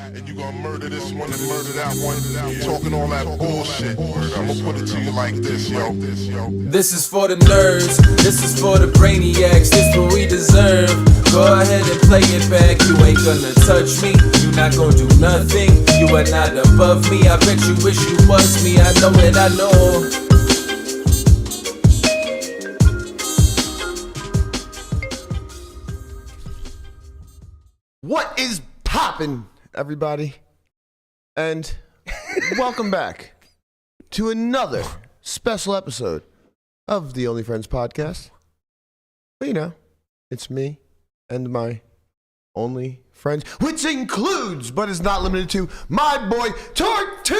and you gonna murder this one and murder that one. Talking all that bullshit. I'ma put it to you like this, yo. This is for the nerds, this is for the brainiacs, this what we deserve. Go ahead and play it back, you ain't gonna touch me, you not gonna do nothing, you are not above me. I bet you wish you was me, I know it, I know. What is poppin', everybody? And welcome back to another special episode of the Only Friends podcast. Well, you know, it's me and my only friends, which includes, but is not limited to, my boy Tortuga.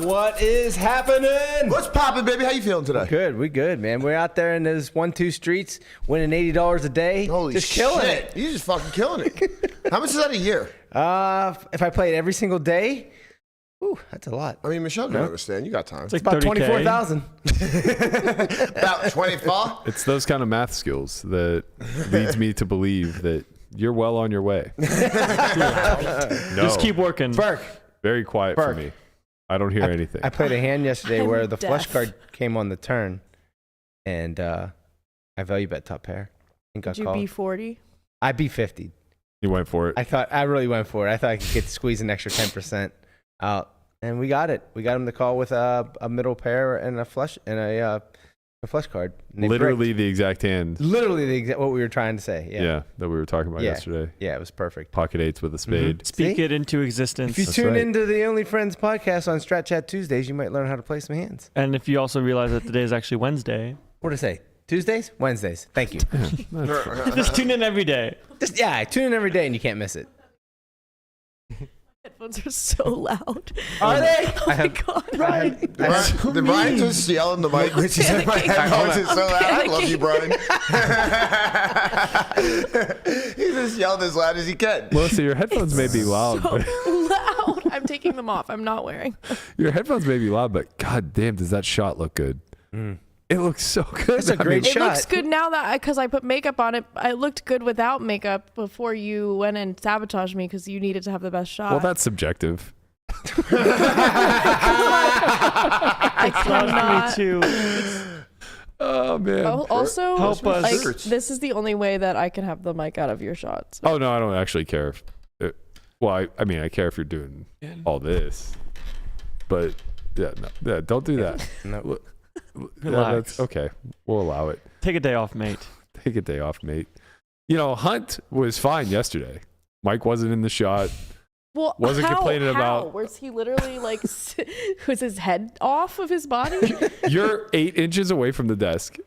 What is happening? What's poppin', baby? How you feeling today? We good, man. We're out there in those 1-2 streets, winning $80 a day. Holy just shit. killing it. You're just fucking killing it. How much is that a year? If I play it every single day, ooh, that's a lot. I mean, Michelle can understand. You got time. It's like about 24,000. About 24? It's those kind of math skills that leads me to believe that you're well on your way. No. Just keep working. Burke. Very quiet for me. I don't hear anything. I played a hand yesterday I'm where the deaf. flush card came on the turn, and I value bet top pair. And got Did you called. B40? I B50. You went for it. I really went for it. I thought I could squeeze an extra 10% out, and we got it. We got him to call with a middle pair and a flush and a flush card. And they Literally bricked. the exact hand. Literally the exact what we were trying to say. Yeah, that we were talking about yesterday. Yeah, it was perfect. Pocket eights with a spade. Speak See? it into existence. If you That's tune right. into the Only Friends podcast on Strat Chat Tuesdays, you might learn how to play some hands. And if you also realize that today is actually Wednesday, What to say? Tuesdays? Wednesdays. Thank you. just tune in every day. Just tune in every day and you can't miss it. Headphones are so loud. Are they? Oh my god. Did Brian just yell in the mic when she said my headphones is so loud? I love you, Brian. He just yelled as loud as he can. Melissa, your headphones may be loud. So But loud. I'm taking them off. I'm not wearing. your headphones may be loud, but god damn, does that shot look good? It looks so good. That's a great It shot. looks good now that because I put makeup on it. I looked good without makeup before you went and sabotaged me because you needed to have the best shot. Well, that's subjective. I cannot. Me too. Oh man. Also, Help us. like, this is the only way that I can have the mic out of your shots. Oh no, I don't actually care. I mean, I care if you're doing all this, but yeah, don't do that. No. Relax. That's okay. We'll allow it. Take a day off, mate. Take a day off, mate. You know, Hunt was fine yesterday. Mike wasn't in the shot. Well, Wasn't complaining about- Was he literally like? Was his head off of his body? You're 8 inches away from the desk.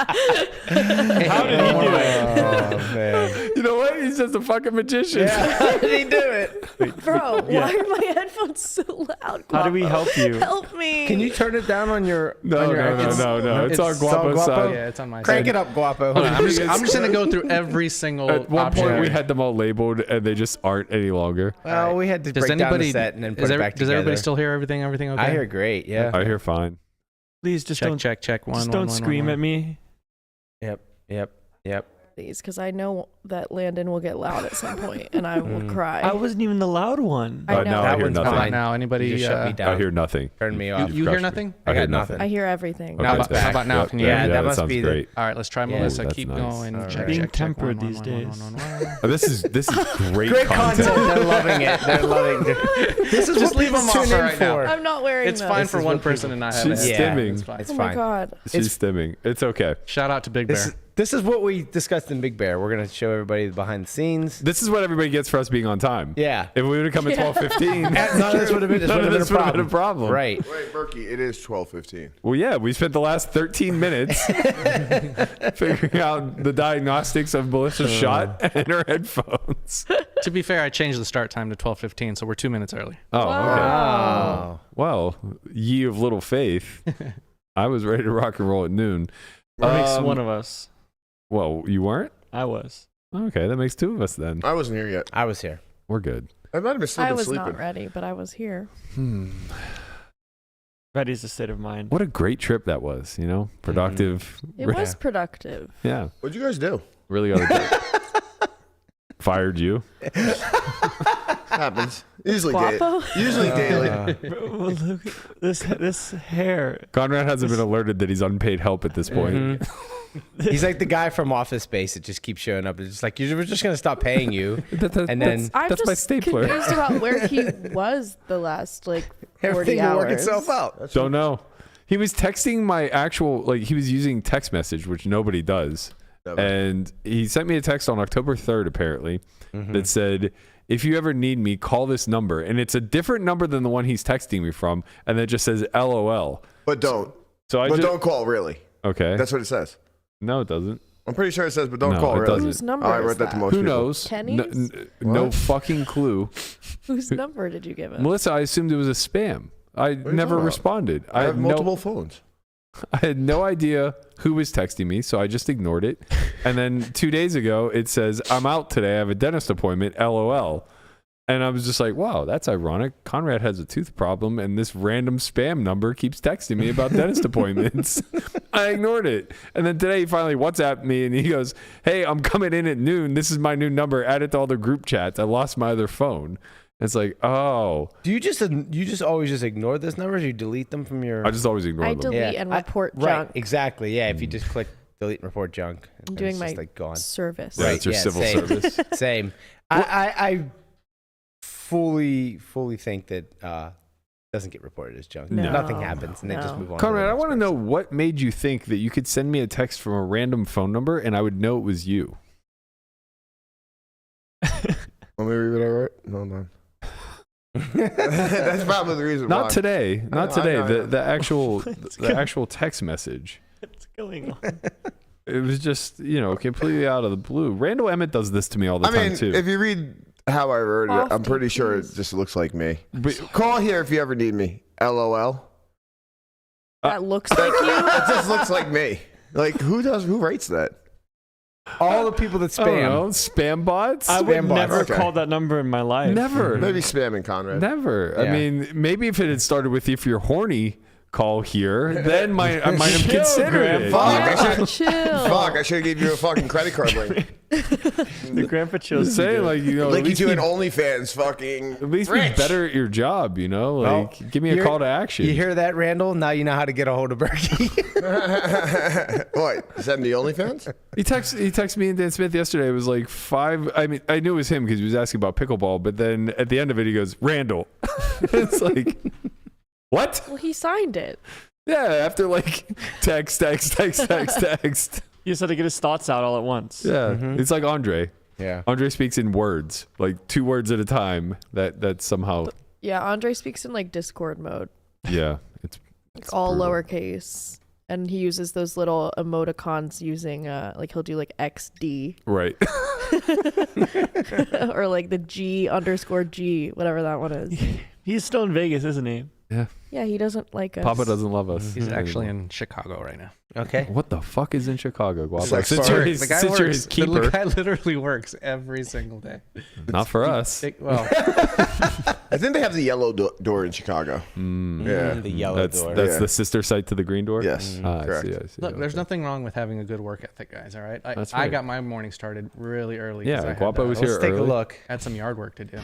How did he do it? Oh, man. You know what? He's just a fucking magician. How did he do it? Bro, Yeah. why are my headphones so loud? How do we Guapo? help you? Help me. Can you turn it down on your No. It's on Guapo's side. Yeah, it's on my Crank side. it up, Guapo. Hold on, I'm just gonna go through every single At one option. point, we had them all labeled, and they just aren't any longer. Well, we had to Does break down the anybody set and then put is it back does together. everybody still hear everything? Everything okay? I hear great, yeah. I hear fine. Please just check. One, just don't scream at me. Yep. Please, because I know that Landon will get loud at some point, and I will cry. I wasn't even the loud one. I know. No, I That hear one's nothing. fine. Now, anybody? You just shut me down. I hear nothing. Turn me off. You crushed hear me. nothing? I I hear got nothing. I hear everything. Okay, Now, how that's- about now? Can you? Yeah, that that must sounds be great. All right, let's try Yeah, Melissa. that's Keep nice. going. All Check, right. Being check, check. tempered One, these one, days. one, one, one. This is great, Great content. content. They're loving it. They're loving it. This is Just what leave them people off tune in right now. for. I'm not wearing It's those. fine This for is one what person people- and not have She's it. Yeah. stimming. It's fine. It's Oh my fine. god. She's stimming. It's okay. Shout out to Big Bear. This is what we discussed in Big Bear. We're gonna show everybody the behind the scenes. This is what everybody gets for us being on time. Yeah. If we would have come at 12:15, None of this would have been, none of this would have been a problem. Right. Wait, Berkey, it is 12:15. Well, yeah, we spent the last 13 minutes figuring out the diagnostics of Melissa's shot and her headphones. To be fair, I changed the start time to 12:15, so we're 2 minutes early. Oh, okay. Oh. Well, ye of little faith. I was ready to rock and roll at noon. What makes one of us? Well, you weren't? I was. Okay, that makes 2 of us then. I wasn't here yet. I was here. We're good. I might have been I was sleeping. not ready, but I was here. Ready's a state of mind. What a great trip that was, you know? Productive. It was productive. Yeah. What'd you guys do? Really got it. Fired you. Happens. Usually Guapo? daily. Bro, look at this hair. Conrad hasn't been alerted that he's unpaid help at this point. He's like the guy from Office Space that just keeps showing up. It's just like, we're just going to stop paying you. And then I'm That's my just stapler. confused about where he was the last 40 everything will hours. work itself out. Don't know. He was texting my actual, he was using text message, which nobody does. Never. And he sent me a text on October 3rd, apparently, that said, if you ever need me, call this number. And it's a different number than the one he's texting me from. And it just says LOL. But don't. So Don't call, really. Okay. That's what it says. No, it doesn't. I'm pretty sure it says, but don't No, call, it really. doesn't. Whose number I is wrote that to that? most Who people. knows? Kenny's? No What? fucking clue. Whose number did you give him? Melissa, I assumed it was a spam. I are you never talking about? responded. I have multiple phones. I had no idea who was texting me, so I just ignored it. And then 2 days ago, it says, I'm out today. I have a dentist appointment, LOL. And I was just like, wow, that's ironic. Conrad has a tooth problem, and this random spam number keeps texting me about dentist appointments. I ignored it. And then today, he finally WhatsApped me, and he goes, hey, I'm coming in at noon. This is my new number. Add it to all the group chats. I lost my other phone. It's like, oh. Do you just always just ignore those numbers? Or you delete them from your... I just always ignore I them. delete and report junk. Right, exactly. Yeah, if you just click delete and report junk. I'm then doing it's my just like gone. service. Yeah, Right, it's your yeah, civil same. service. Same. I fully think that doesn't get reported as junk. No. Nothing happens, and they just No. move on. Conrad, to I the want to next know person. what made you think that you could send me a text from a random phone number and I would know it was you. Want me to read what I wrote? No, no. That's probably the reason why. Not today. Not I today. know. The actual text message. What's going on? It was just, completely out of the blue. Randall Emmett does this to me all the time too. If you read how I wrote it, I'm Lofty, pretty sure it please. just looks like me. But Call here if you ever need me. LOL. That looks like you? It just looks like me. Like who writes that? All the people that I don't spam. know, spam bots? I would Spam bots. never Okay. call that number in my life. Never. Maybe spamming Conrad. Never. I Yeah. mean, maybe if it had started with if you're horny, call here, then I might have Chill, considered it. Fuck, Yeah, I should chill. Fuck, I should have gave you a fucking credit card link. The grandpa chills. Just saying, Link at you least to be, an OnlyFans fucking at least be rich. better at your job, Well, give me a you're- call to action. You hear that, Randall? Now you know how to get a hold of Berkey. What? Is that in the OnlyFans? He texted me and Dan Smith yesterday. It was like 5. I mean, I knew it was him because he was asking about pickleball, but then at the end of it, he goes, Randall. It's like, what? Well, he signed it. Yeah, after text. He just had to get his thoughts out all at once. Yeah, it's like Andre. Yeah. Andre speaks in words, like 2 words at a time. That somehow, Yeah, Andre speaks in Discord mode, yeah, it's all brutal. lowercase, and he uses those little emoticons using he'll do XD right. or the G_G, whatever that one is. He's still in Vegas, isn't he? Yeah, he doesn't like us. Papa doesn't love us. He's actually in Chicago right now. Okay. What the fuck is in Chicago, Guapo? Sex Since bar. you're his, since you're his The keeper, guy literally works every single day. not for us. Well, I think they have the yellow door in Chicago. Yeah. The yellow That's door. that's Yeah. the sister site to the green door. Yes. Ah, I correct. see. I see. look, there's Okay. nothing wrong with having a good work ethic, guys. All right. That's I right. got my morning started really early. 'cause Yeah, I had, Guapo was Let's here take early. a look. had some yard work to do.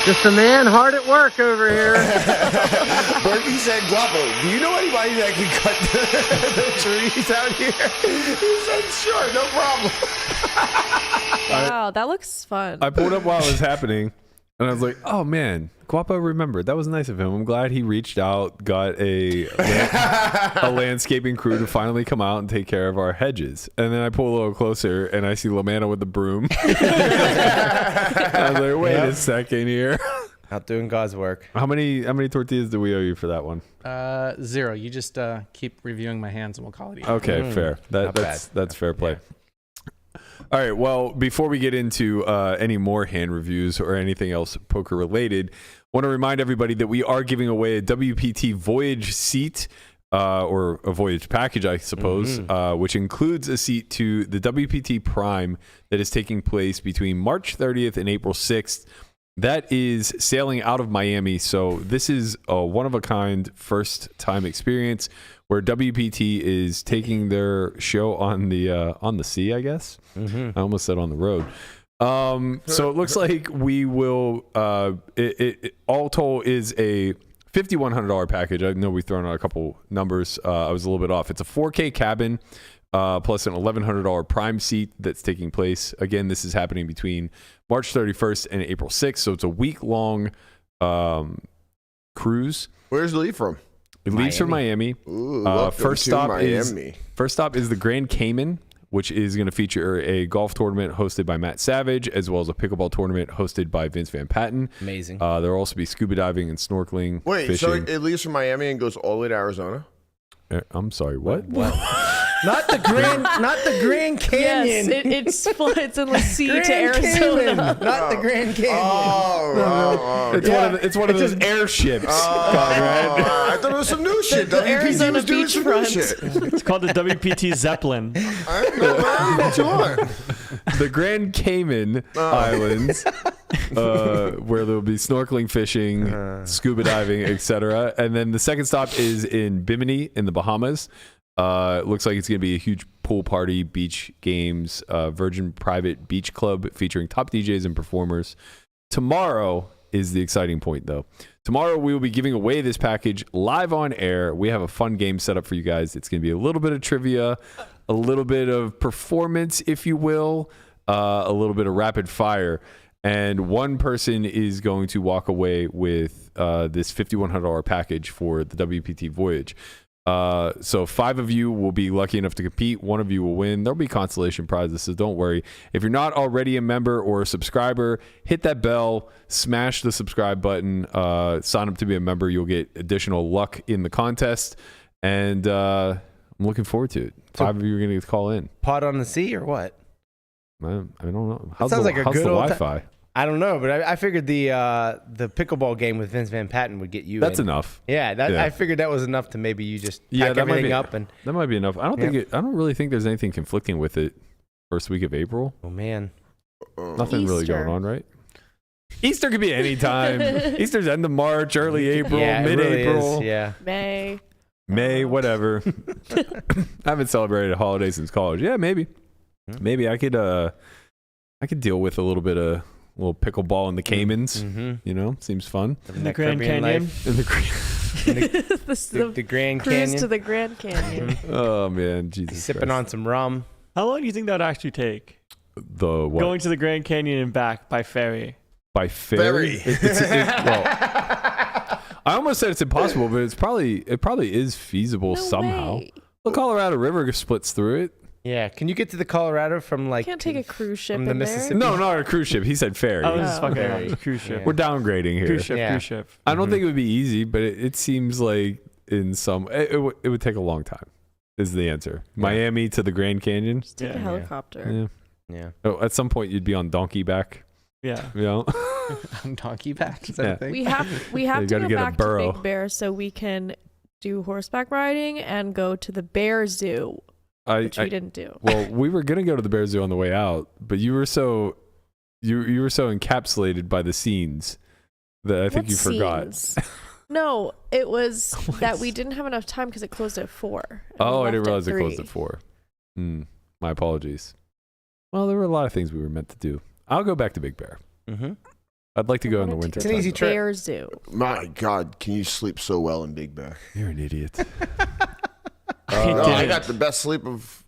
Just a man hard at work over here. Berkey said, Guapo, do you know anybody that can cut the trees out here? He said, sure, no problem. Wow, that looks fun. I pulled up while it was happening, and I was like, "Oh man, Guapo remembered. That was nice of him. I'm glad he reached out, got a landscaping crew to finally come out and take care of our hedges." And then I pull a little closer, and I see Lamanna with the broom. I was like, "Wait a second here." Out doing God's work. How many tortillas do we owe you for that one? 0. You just keep reviewing my hands and we'll call it even. Okay, fair. Not That's fair play. All right. Well, before we get into any more hand reviews or anything else poker related, I want to remind everybody that we are giving away a WPT Voyage seat or a voyage package, I suppose, which includes a seat to the WPT Prime that is taking place between March 30th and April 6th. That is sailing out of Miami. So this is a one-of-a-kind first-time experience where WPT is taking their show on the sea, I guess. I almost said on the road. So it looks like we will, it all told is a $5,100 package. I know we've thrown out a couple numbers. I was a little bit off. It's a 4K cabin plus an $1,100 prime seat that's taking place. Again, this is happening between March 31st and April 6th. So it's a week-long cruise. Where's it leave from? It leaves from Miami. Ooh, first stop is the Grand Cayman, which is going to feature a golf tournament hosted by Matt Savage, as well as a pickleball tournament hosted by Vince Van Patten. Amazing. There will also be scuba diving and snorkeling. Wait, fishing. so it leaves from Miami and goes all the way to Arizona? I'm sorry, what? Not the Grand Canyon. Yes, it's in the sea to Grand Arizona. Cayman, not the Grand Canyon. It's one of those airships, Conrad. I thought it was some new shit. WPT Arizona was doing some new beachfront. shit. It's called the WPT Zeppelin. I don't know what you want. The Grand Cayman Islands, where there will be snorkeling, fishing, scuba diving, etc. And then the second stop is in Bimini in the Bahamas. It looks like it's going to be a huge pool party, beach games, Virgin Private Beach Club featuring top DJs and performers. Tomorrow is the exciting point, though. Tomorrow we will be giving away this package live on air. We have a fun game set up for you guys. It's going to be a little bit of trivia, a little bit of performance, if you will, a little bit of rapid fire. And one person is going to walk away with this $5,100 package for the WPT Voyage. So 5 of you will be lucky enough to compete. 1 of you will win. There'll be consolation prizes, so don't worry. If you're not already a member or a subscriber, hit that bell, smash the subscribe button, sign up to be a member. You'll get additional luck in the contest, and I'm looking forward to it. 5 of you are going to call in. Pot on the sea or what? I don't know. Sounds like a how's good the old Wi-Fi? I don't know, but I figured the pickleball game with Vince Van Patten would get you. That's in. enough. Yeah, I figured that was enough to maybe you just pack that might everything be, up and. That might be enough. I don't really think there's anything conflicting with it. First week of April. Oh man, Nothing really going on, right? Easter could be any time. Easter's end of March, early April, mid-April. Really is, May, whatever. I haven't celebrated a holiday since college. Yeah, maybe I could deal with a little bit of little pickleball in the Caymans. You know, seems fun. In the Grand Canyon. In the Grand cruise Canyon. to the Grand Canyon. Oh man, Jesus! Sipping on some rum. How long do you think that would actually take? The what? Going to the Grand Canyon and back by ferry. By ferry? Well, I almost said it's impossible, but it probably is feasible somehow. Way. The Colorado River splits through it. Yeah, can you get to the Colorado from like? Can't take a cruise ship from the in Mississippi? No, not a cruise ship. He said ferry. Oh, this is fucking ferry. cruise ship. Yeah. We're downgrading here. Cruise ship, Yeah. cruise ship. I don't think it would be easy, but it seems like it would take a long time. Is the answer? Miami to the Grand Canyon. Just take a Yeah. helicopter. Yeah. Oh, at some point you'd be on donkey back. Yeah. You know. On donkey back. Is that a thing? We have You to gotta go get a back to burro. Big Bear so we can do horseback riding and go to the bear zoo, which we didn't do. Well, we were gonna go to the Bear Zoo on the way out, but you were so you were so encapsulated by the scenes that I think What you forgot. scenes? No, it was that we didn't have enough time because it closed at 4. and we Oh, I left didn't realize it 3. closed at 4. My apologies. Well, there were a lot of things we were meant to do. I'll go back to Big Bear. I'd like to go in the winter. It's an easy trip. Bear zoo. My God, can you sleep so well in Big Bear? You're an idiot. I got the best sleep of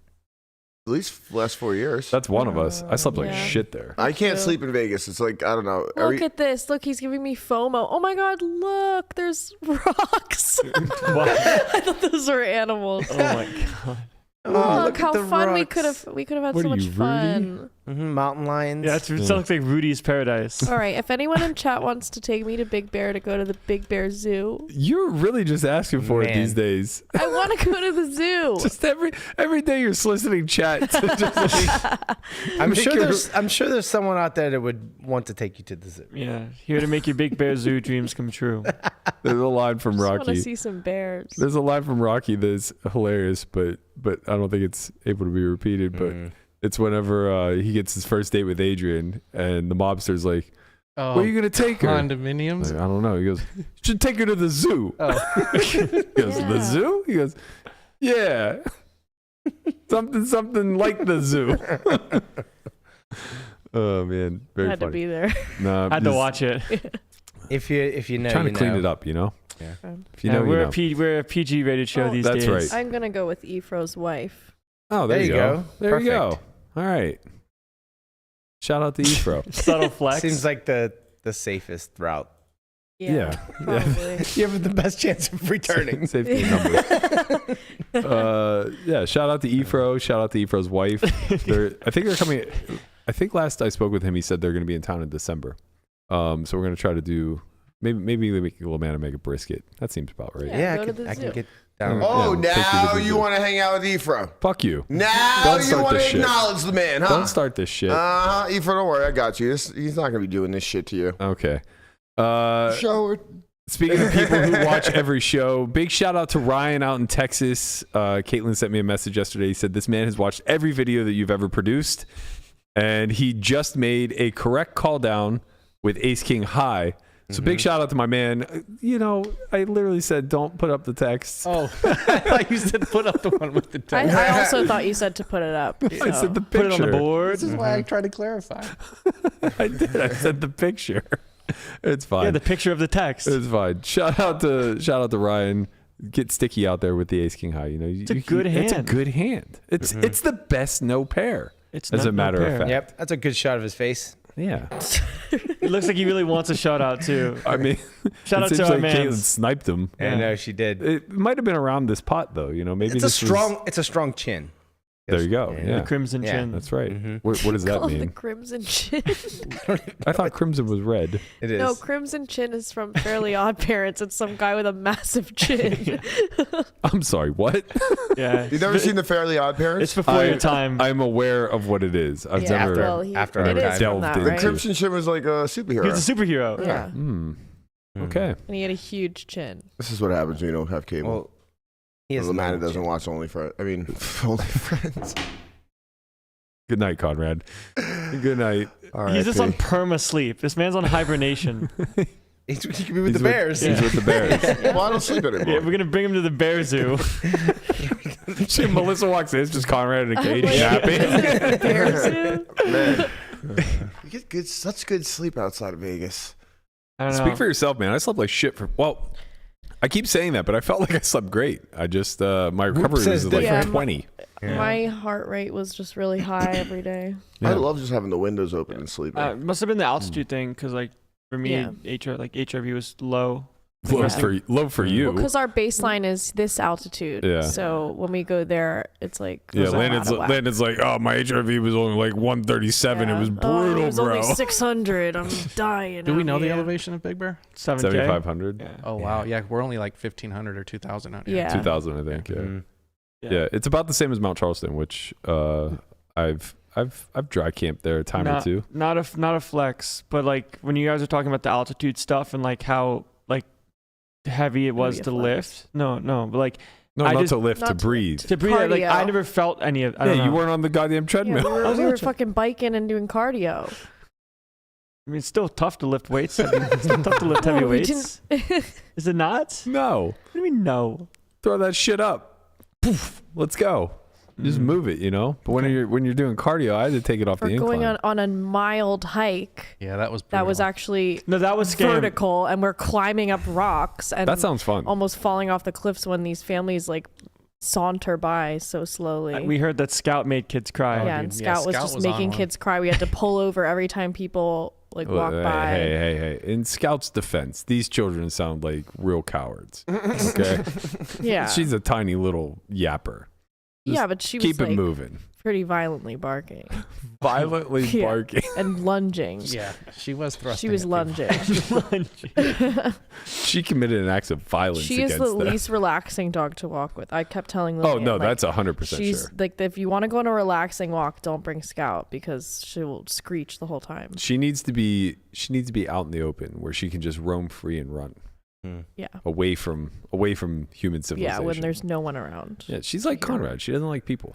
at least the last 4 years. That's one of us. I slept like Yeah. shit there. I can't Yeah. sleep in Vegas. It's like, I don't know. Look at this. Look, he's giving me FOMO. Oh my God, look, there's rocks. I thought those were animals. Oh my god. Look at how the fun we rocks. could have had What so are much you, Rudy? fun. Mountain lions. Yeah, it sounds like Rudy's Paradise. All right, if anyone in chat wants to take me to Big Bear to go to the Big Bear Zoo, You're really just asking for it these days. I want to go to the zoo. Just every day you're soliciting chat. To just I'm sure there's someone out there that would want to take you to the zoo. Yeah, here to make your Big Bear Zoo dreams come true. There's a line from I just want to Rocky. see some bears. There's a line from Rocky that's hilarious, but I don't think it's able to be repeated. But it's whenever he gets his first date with Adrian, and the mobster's like, "Where are you gonna take her?" Condominiums. Like, I don't know. He goes, "You should take her to the zoo." He goes, "The zoo?" He goes, "Yeah, something like the zoo." Oh man, very Had funny. to be there. No, Had to watch it. If you know, trying to you clean know. it up, you know. Yeah. If you know, you know. We're a PG rated show Oh, these that's days. right. I'm gonna go with Ephro's wife. Oh, there you go. There you go. Perfect. All right. Shout out to Ephro. Subtle flex. Seems like the safest route. Yeah. Probably. You have the best chance of returning. Safety in numbers. Yeah. Shout out to Ephro. Shout out to Ephro's wife. I think they're coming. I think last I spoke with him, he said they're going to be in town in December. So we're going to try to do maybe they make a little man and make a brisket. That seems about right. Yeah. Yeah, Go to the I zoo. can get down. Oh, Yeah, take you to now the you zoo. want to hang out with Ephro. Fuck you. Now Don't you start want to this shit. acknowledge the man, huh? Don't start this shit. Ephro, don't worry, I got you. He's not going to be doing this shit to you. Okay. Show her. Speaking of people who watch every show, big shout out to Ryan out in Texas. Caitlin sent me a message yesterday. He said, this man has watched every video that you've ever produced, and he just made a correct call down with Ace King High. So big shout out to my man. You know, I literally said, don't put up the text. Oh, I thought you said put up the one with the text. I also thought you said to put it up. I said the Put picture. it on the board. This is why I tried to clarify. I did. I said the picture. It's fine. Yeah, the picture of the text. It's fine. Shout out to Ryan. Get sticky out there with the Ace King High. You know, It's a good hand. It's a good hand. It's the best no pair. It's as not a matter no of pair. fact. Yep, that's a good shot of his face. Yeah. It looks like he really wants a shout out too. I mean, Shout out it to seems our like man. Caitlin sniped him. I know she did. It might have been around this pot though. You know, maybe It's a this was- strong. It's a strong chin. There you go. Yeah. Yeah, The crimson Yeah. chin. that's right. Mhm. What does that Call it the mean? Crimson Chin. I thought crimson was red. It is. No, Crimson Chin is from Fairly Odd Parents. It's some guy with a massive chin. I'm sorry. What? Yeah. You've never seen the Fairly Odd Parents? It's before your time. I'm aware of what it is. I've Yeah, never. well, after it our is time. from delved that, into right? Crimson Chin was like a superhero. He was a superhero. Yeah. Okay. And he had a huge chin. This is what happens when you don't have cable. Well, he has the man no that doesn't chin. watch OnlyFriends. I mean, OnlyFriends. Good night, Conrad. Good night. He's just on perma sleep. This man's on hibernation. He could be with the Bears. He's with the Bears. Well, I don't sleep anymore. Yeah, we're gonna bring him to the Bear Zoo. See, Melissa walks in. It's just Conrad in a cage Like, napping. Bear Zoo? Man, you get such good sleep outside of Vegas. I don't know. Speak for yourself, man. I slept like shit for. Well, I keep saying that, but I felt like I slept great. I just my recovery says was like Yeah, 20. My heart rate was just really high every day. Yeah. I love just having the windows open and sleeping. It must have been the altitude thing, because like for me, Yeah. HRV was low. Low for you. Because our baseline is this altitude. Yeah. So when we go there, it's like Yeah, goes all out Landon's, of whack. Landon's like, oh, my HRV was only like 137. Yeah. It was Oh, brutal, it was bro. only 600. I'm dying. Do we out know the here. elevation of Big Bear? 7K. 7,500. Yeah. Oh wow, yeah, we're only like 1,500 or 2,000 out here. Yeah. 2,000, I think. Yeah. Mhm. Yeah, it's about the same as Mount Charleston, which I've dry camped there a time or two. Not a flex, but like when you guys are talking about the altitude stuff and like how like heavy it was Maybe a to flex. lift. No, but like No, I not just- to lift, to not to breathe. to breathe, like Cardio. I never felt any of. I don't Yeah, know. you weren't on the goddamn Yeah, treadmill. we were fucking biking and doing cardio. I mean, it's still tough to lift weights. It's still tough to lift heavy No, we weights. Is it not? No. What do you mean no? Throw that shit up. Poof. Let's go. Just move it, you know. But when you're doing cardio, I had to take it off We're the incline. going on a mild hike. Yeah, that was That was brutal. actually No, that was scary. vertical, and we're climbing up rocks and That sounds fun. almost falling off the cliffs when these families like saunter by so slowly. We heard that Scout made kids cry. yeah, dude. and Yeah, Scout was Scout just was on making one. kids cry. We had to pull over every time people like walk by. Hey. In Scout's defense, these children sound like real cowards. Okay? Yeah, She's a tiny little yapper. yeah, but she was Keep like it moving. pretty violently barking Violently Yeah. barking. and lunging. Yeah, she was thrusting. She was at people. lunging. She committed an act of violence She is against the them. least relaxing dog to walk with. I kept telling them. Oh no, that's 100% she's sure. like, if you want to go on a relaxing walk, don't bring Scout because she will screech the whole time. She needs to be out in the open where she can just roam free and run Yeah. away from human civilization. Yeah, when there's no one around. Yeah, she's like Conrad. She doesn't like people.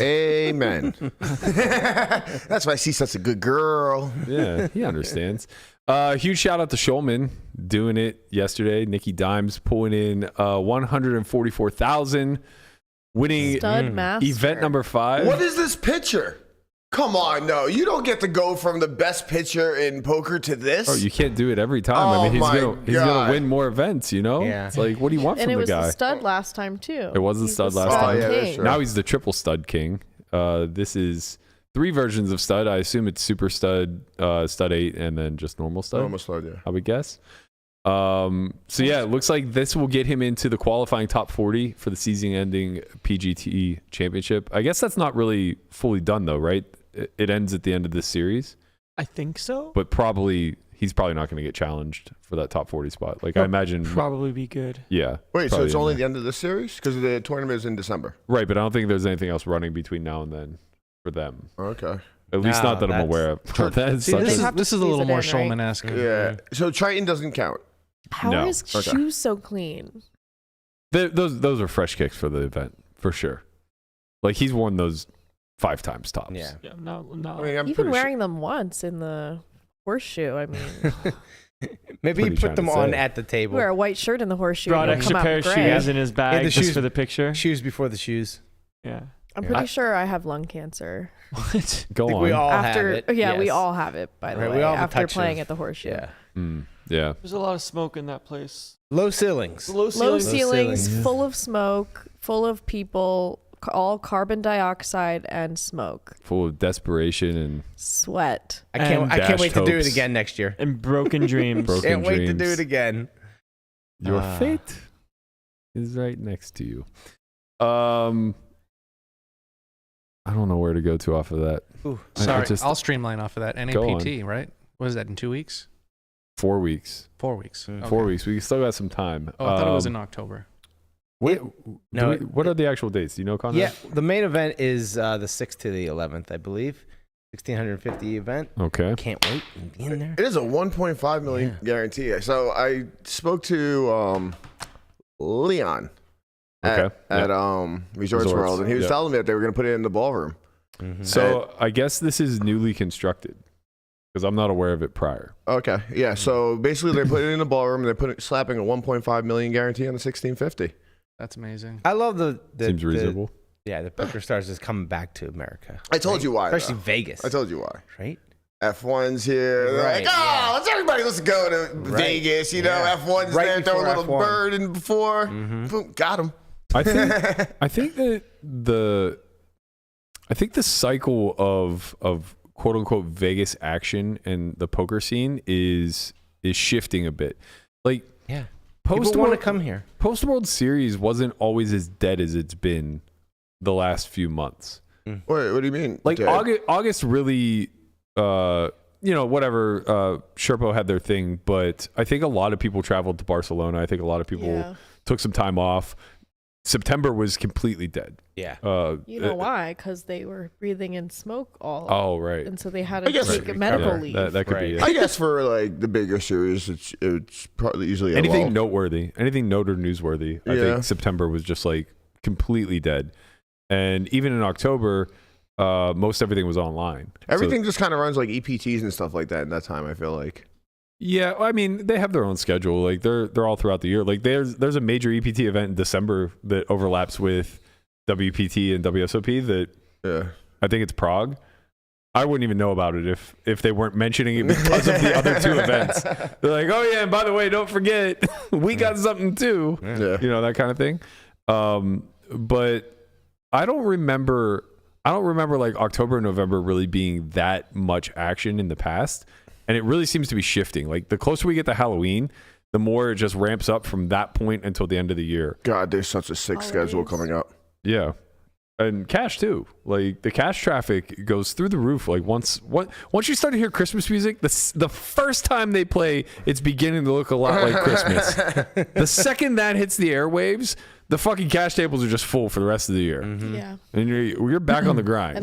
Amen. That's why she's such a good girl. Yeah, he understands. Huge shout out to Schulman doing it yesterday. Nikki Dimes pulling in $144,000, winning Stud master. event number 5. What is this picture? Come on, no. You don't get to go from the best pitcher in poker to this. Oh, you can't do it every time. Oh, I mean, my he's gonna God. win more events, you know? Yeah. It's like, what do you want And from it the was guy? the stud last time too. It was the He's stud last stud time. Oh, yeah, that's king. true. Now he's the triple stud king. This is 3 versions of stud. I assume it's super stud, stud 8, and then just normal stud. Almost slowed, yeah. I would guess. So yeah, it looks like this will get him into the qualifying top 40 for the season-ending PGT Championship. I guess that's not really fully done though, right? It ends at the end of this series, I think so. but he's probably not going to get challenged for that top 40 spot. Like I imagine, Probably be good. yeah. Wait, so probably it's in only there. the end of the series? Because the tournament is in December. Right, but I don't think there's anything else running between now and then for them. Okay. At least No, not that I'm that's- aware of. That's See, such this a- have to is a squeeze little it more in, right? Schulman-esque. Yeah. So Triton doesn't count. How No. are his Okay. shoes so clean? those are fresh kicks for the event for sure. Like he's worn those 5 times tops. Yeah. Yeah, no. I mean, I'm You've pretty been wearing them once in the horseshoe. I mean, What Maybe are he you put trying them to on say? at the table. wear a white shirt in the horseshoe. Brought and it'll extra come out pair of gray. shoes in his bag the just shoes- for the picture. Shoes before the shoes. Yeah. I'm pretty sure I have lung cancer. What? Go I think on. we all After, have it. yeah, we yes. all have it. By the Right, way, we all have a after touch playing of- at the horseshoe. Yeah. Yeah. There's a lot of smoke in that place. Low ceilings. Low Low ceilings. ceilings, ceilings. full of smoke, full of people, all carbon dioxide and smoke, Full of desperation and sweat. I can't dashed wait to do it hopes. again next year. And broken dreams. Broken Can't wait to do dreams. it again. Your Ah. fate is right next to you. I don't know where to go to off of that. Ooh. I Sorry, just- I'll streamline off of that. Go NAPT, right? What is that, in 2 weeks? 4 weeks. 4 weeks. Mm. Okay. 4 weeks. We still got some time. Oh, I thought it was in October. Wait, No, what are the actual dates? Do you know, Conrad? Yeah, the main event is the 6th to the 11th, I believe. 1650 event. Okay. Can't wait to be in there. It is a 1.5 million guarantee. So I spoke to Leon at, Okay. at Resorts World, and he was Yep. telling me that they were going to put it in the ballroom. Mhm. So I guess this is newly constructed because I'm not aware of it prior. Okay, yeah. So basically, they're putting it in the ballroom, and they're slapping a 1.5 million guarantee on the 1650. That's amazing. I love the Seems reasonable. the poker stars is coming back to America. I told you why. Especially though. Vegas. I told you why. right? F1's here. They're Right, like, yeah. let's everybody let's go to Right. Vegas. You know, Yeah. F1's Right there, throw a before little F1. bird in before. Mhm. Boom, got him. I think that the cycle of quote unquote Vegas action and the poker scene is shifting a bit. Like Yeah. post People want to come here. Post World Series wasn't always as dead as it's been the last few months. Wait, what do you mean? Like Dead? August really whatever Sherpo had their thing, but I think a lot of people traveled to Barcelona. I think a lot of people Yeah. took some time off. September was completely dead. Yeah. You know why? Because they were breathing in smoke all. Oh, right. And so they had I to guess take it- a medical Yeah, leave. that could be Right. it. I guess for like the bigger series, it's probably usually Anything a lull. noteworthy, anything note or newsworthy. I Yeah. think September was just like completely dead. And even in October, most everything was online. So- Everything just kind of runs like EPTs and stuff like that in that time. I feel like. yeah, I mean, they have their own schedule. Like they're all throughout the year. Like there's a major EPT event in December that overlaps with WPT and WSOP that Yeah. I think it's Prague. I wouldn't even know about it if they weren't mentioning it because of the other two events. They're like, oh yeah, and by the way, don't forget, we got something too. Yeah. You know, that kind of thing. But I don't remember like October and November really being that much action in the past. And it really seems to be shifting. Like the closer we get to Halloween, the more it just ramps up from that point until the end of the year. God, there's such a sick schedule Holidays. coming up. Yeah. And cash too. Like the cash traffic goes through the roof. Like once you start to hear Christmas music, the first time they play, it's beginning to look a lot like Christmas. The second that hits the airwaves, the fucking cash tables are just full for the rest of the year. Yeah. And you're back on the grind.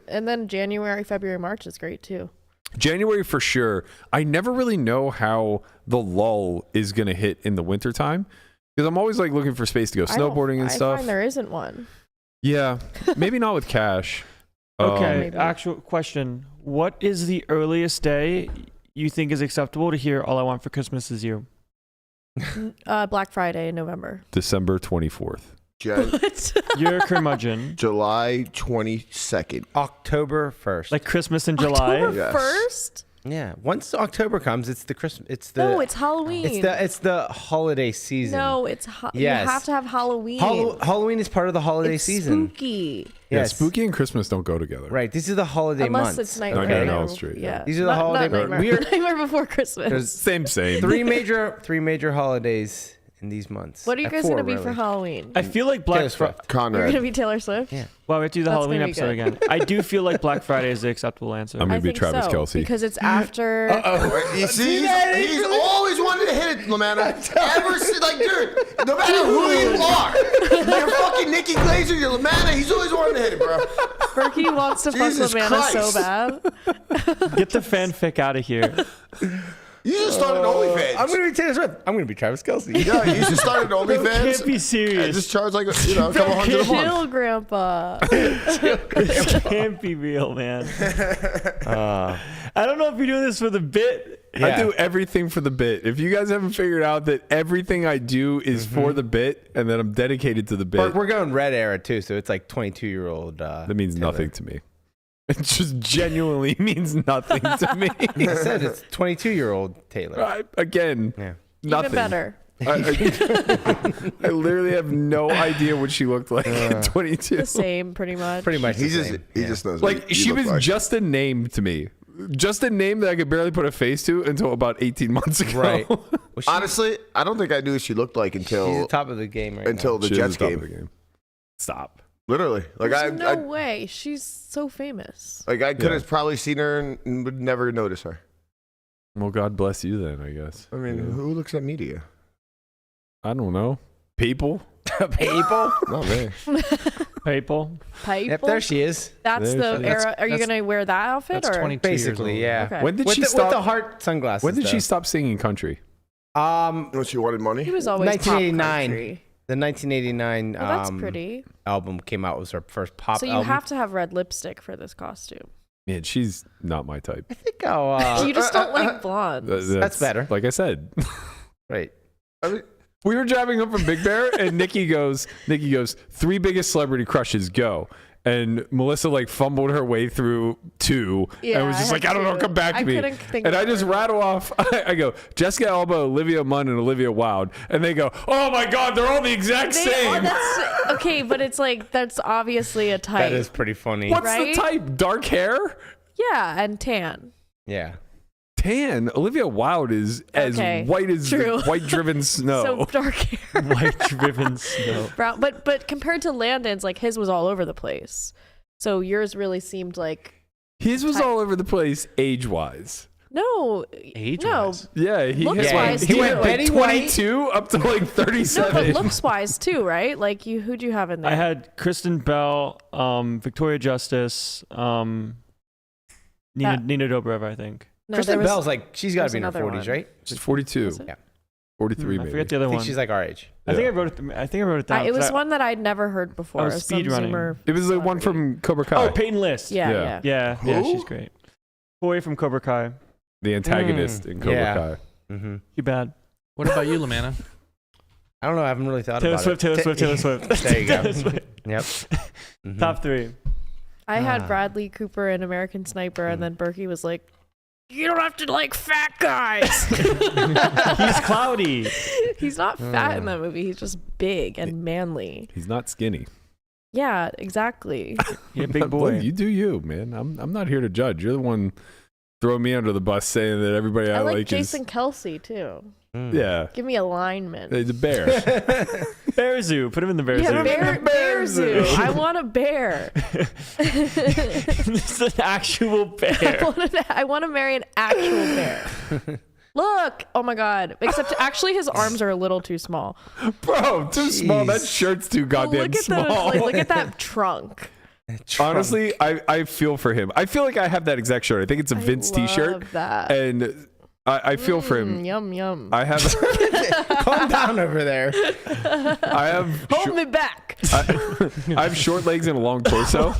And then January, February, March is great too. January for sure. I never really know how the lull is gonna hit in the wintertime because I'm always like looking for space to go snowboarding and stuff. I find there isn't one. Yeah, maybe not with cash. Okay, Maybe. actual question. What is the earliest day you think is acceptable to hear All I Want for Christmas Is You? Black Friday in November. December 24th. You're a curmudgeon. July 22nd. October 1st. Like Christmas in July? October Yes. 1st? Yeah. Once October comes, it's the Christmas. It's the. No, it's Halloween. It's the holiday season. No, it's Yes. you have to have Halloween. Halloween is part of the holiday it's season. Spooky. Yeah, Yes. spooky and Christmas don't go together. Right. These are the holiday Unless months. it's Nightmare. Okay. Nightmare No, straight, yeah. These are the holiday- Not Nightmare. we're- Nightmare Before Christmas. There's Same. three major holidays in these months. What are you guys Four, going to be really. for Halloween? I feel like Taylor Black Swift. Friday. You're Conrad. going to be Taylor Swift? Yeah. Well, we have to do the That's Halloween gonna be episode good. again. I do feel like Black Friday is the acceptable answer. I'm I gonna be think Travis so, Kelce. because it's after. You see, he's always wanted to hit it, Lamanna. Ever since, like, dude, no matter who you are, you're fucking Nikki Glazer, you're Lamanna, he's always wanted to hit it, bro. Berkey wants to fuck Jesus Lamanna so Christ. bad. Get the fanfic out of here. You just started OnlyFans. I'm going to be Taylor Swift. I'm going to be Travis Kelce. Yeah, you just started OnlyFans. Can't be And serious. just charge like a couple hundred a month. Chill, Grandpa. This can't be real, man. I don't know if you're doing this for the bit. I do everything for the bit. If you guys haven't figured out that everything I do is for the bit and that I'm dedicated to the bit, We're going red era too, so it's like 22-year-old. that means nothing to me. It just genuinely means nothing to me. I said it's 22-year-old Taylor. Again, Yeah. nothing. Even better. I literally have no idea what she looked like at 22. The same, pretty much. Pretty much. He the just same. he Yeah. just knows. what Like you she look was like. just a name to me. Just a name that I could barely put a face to until about 18 months ago. Right. Well, Honestly, I don't think I knew what she looked like she's until the top of the game right until now. the She is Jets the top of the game. Stop. Literally, like There's no I way. She's so famous. could have probably seen her and would never notice her. Well, God bless you then, I guess. I mean, who looks at media? I don't know. People? People? Not me. People. Pipe. Yep, there she is. That's There the she is. era. Are you That's- going to wear that outfit? That's or? 22 years Basically, old. yeah. Okay. When did With she the, stop? with the heart sunglasses. When did though. she stop singing country? When she wanted money. He was always 1989. pop country. The 1989 Well, that's pretty. album came out. Was her first pop So you album. have to have red lipstick for this costume. Man, she's not my type. I think I'll. You just don't like blondes. That's better. Like I said. Right. I mean, We were driving up from Big Bear, and Nikki goes, 3 biggest celebrity crushes, go. And Melissa like fumbled her way through 2 Yeah, and was I just had like, I don't know, to. come back to I me. couldn't think And of I just her. rattle off, I go, Jessica Alba, Olivia Munn, and Olivia Wilde. And they go, oh my God, they're all the exact same. That's, okay, but it's like, that's obviously a type. That is pretty funny. What's right? the type? Dark hair? Yeah, and tan. Yeah. Tan. Olivia Wilde is as Okay, white as true. white-driven snow. So dark hair. White driven snow. Brown. But compared to Landon's, like his was all over the place. So yours really seemed like His was all over the place age-wise. no, Age-wise. Yeah, he Looks hit wise, like, he too. went Like like 22 up to like no, 37. but looks wise too, right? Like who'd you have in there? I had Kristen Bell, Victoria Justice, Nina Dobrev, I think. No, Kristen there was- Bell's like, she's got to there's be in her another 40s, one. right? She's 42. Was it? Yeah. 43 I maybe. forget the I other think one. she's like our age. I think I wrote it down. it was 'cause I- one that I'd never heard before. I was Some speedrunning. Zoomer It was the one celebrity. from Cobra Kai. Oh, Peyton List. Yeah, Yeah. yeah. Yeah, Who? she's great. Boy from Cobra Kai. The antagonist in Cobra yeah. Kai. Mm-hmm. Too bad. What about you, Lamanna? I don't know. I haven't really thought Taylor about Swift, it. Taylor Swift. There you go. Taylor Swift. Yep. Mhm. Top 3. I had Ah. Bradley Cooper in American Sniper, and then Berkey was like, "You don't have to like fat guys." He's cloudy. He's not fat in that movie. He's just big and manly. He's not skinny. Yeah, exactly. Yeah, big Look, boy. you do you, man. I'm not here to judge. You're the one throwing me under the bus saying that everybody I I like like Jason is... Kelsey too. Mm. Yeah. Give me alignment. He's a bear. Bear zoo. Put him in the bear zoo. Yeah, bear zoo. I want a bear. It's an actual bear. I want to marry an actual bear. Look. Oh my God. Except actually his arms are a little too small. Bro, too small. That shirt's too goddamn Look at small. look at that trunk. Honestly, I feel for him. I feel like I have that exact shirt. I think it's a Vince t-shirt. Love that. And I feel for him. Yum yum. I have Calm down over there. I have Hold me back. I have short legs and a long torso.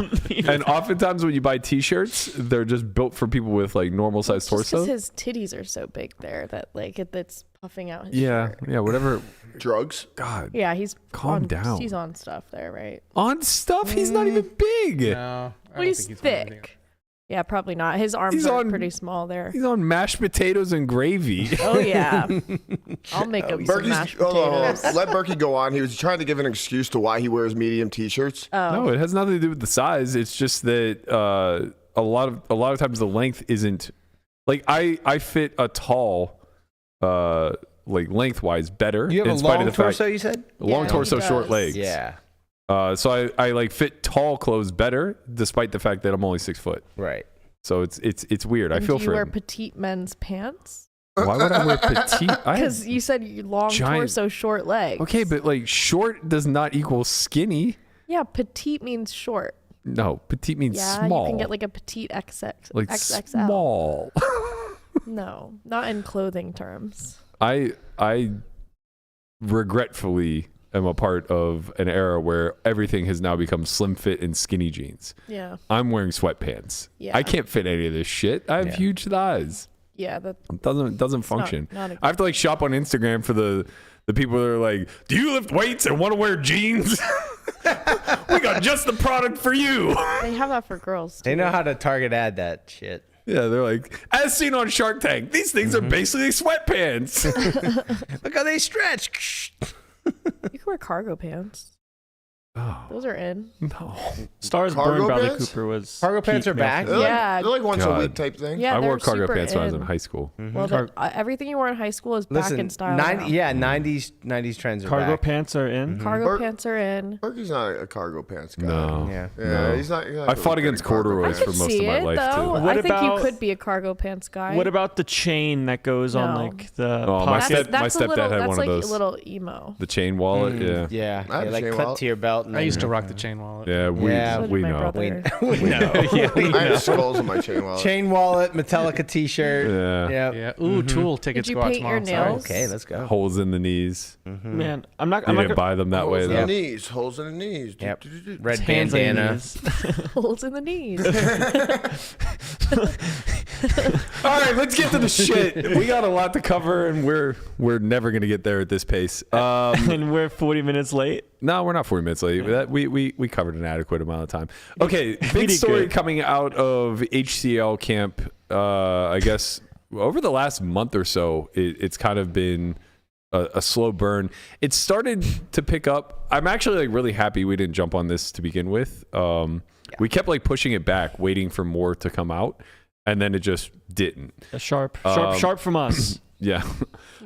And oftentimes when you buy t-shirts, they're just built for people with like normal sized Just torso. because his titties are so big there that like it's puffing out his Yeah, shirt. yeah, whatever. Drugs? God. Yeah, he's Calm down. He's on stuff there, right? On stuff, he's not even big. No, Well, he's thick. Yeah, probably not. His arms are pretty small there. He's on mashed potatoes and gravy. Oh yeah, I'll make him some mashed potatoes. Let Berkey go on. He was trying to give an excuse to why he wears medium t-shirts. No, it has nothing to do with the size. It's just that a lot of times the length isn't like I fit a tall like lengthwise better. You have in a spite long of the torso, fact, you said? long Yeah, torso, he short does. legs. Yeah. So I like fit tall clothes better, despite the fact that I'm only 6 foot. Right. So it's weird. I And feel do you for wear him. petite men's pants? Why would I wear petite? Because you said you long giant- torso, short legs. Okay, but like short does not equal skinny. Yeah, petite means short. No, petite means Yeah, small. you can get like a petite XX, like XXL. small. No, not in clothing terms. I regretfully am a part of an era where everything has now become slim fit and skinny jeans. Yeah, I'm wearing sweatpants. Yeah. I can't fit any of this shit. I have Yeah. huge thighs. yeah, that It doesn't it's function. Not a, I have to like shop on Instagram for the people that are like, do you lift weights and want to wear jeans? We got just the product for you. they have that for girls. Too. They know how to target ad that shit. Yeah, they're like, as seen on Shark Tank, these things are basically sweatpants. Look how they stretch. You can wear cargo pants. Oh, Those are in. no. Stars Cargo Born Bradley pants? Cooper was. Cargo pants peak are back. male. Yeah. They're like once a God. week type thing. Yeah, I wore they're cargo super pants when I was in. in high school. Well, everything you wore in high school is back Listen, in style. now. 90s trends are Cargo back. pants are in. Cargo Bert- pants are in. Berkey's not a cargo pants guy. No. Yeah. Yeah, No. he's not. I fought against corduroys I for could most see of my it, life though. too. What I think you about- could be a cargo pants guy. What about the chain that goes on No. like the Oh, my pocket? step- my a stepdad little, had that's one of like those. a little emo. The chain wallet, yeah. Yeah. I have Yeah, a like chain clip wallet. to your belt. And I used to then- rock the chain wallet. Yeah, we Yeah. So did we my know. brother. We know. Yeah, we I know. have skulls in my chain wallet. Chain wallet, Metallica t-shirt. Yeah. Yep. Yeah. Ooh, Tool tickets you go out paint your tomorrow. nails? Okay, let's go. Holes in the knees. Man, I'm not. You I'm not didn't buy them that way Holes in though. the knees. Holes in the knees. Yep. Do-do-do-do. Red hands on your bandana. knees. Holes in the knees. All right, let's get to the shit. We got a lot to cover, and we're never gonna get there at this pace. And we're 40 minutes late. No, we're not 40 minutes late. That, we covered an adequate amount of time. Okay, big did story good. coming out of HCL camp. I guess over the last month or so, it's kind of been a slow burn. It started to pick up. I'm actually like really happy we didn't jump on this to begin with. We kept like pushing it back, waiting for more to come out, and then it just didn't. Sharp from us. Yeah.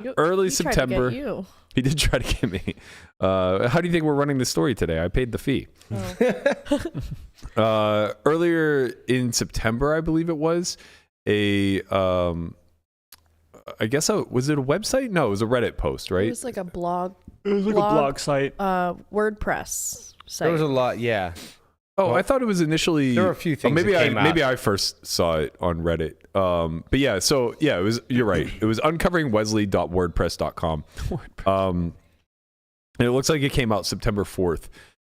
You- Early he tried to get September. you. He did try to get me. How do you think we're running the story today? I paid the fee. Oh. Earlier in September, I believe it was, I guess, was it a website? No, it was a Reddit post, It right? was like a blog, It was like a blog site. WordPress site. There was a lot, yeah. Oh, I thought it was initially. There were a few things maybe that came out. maybe I first saw it on Reddit. But yeah, so yeah, it was. You're right. It was uncoveringwesley.wordpress.com. And it looks like it came out September 4th.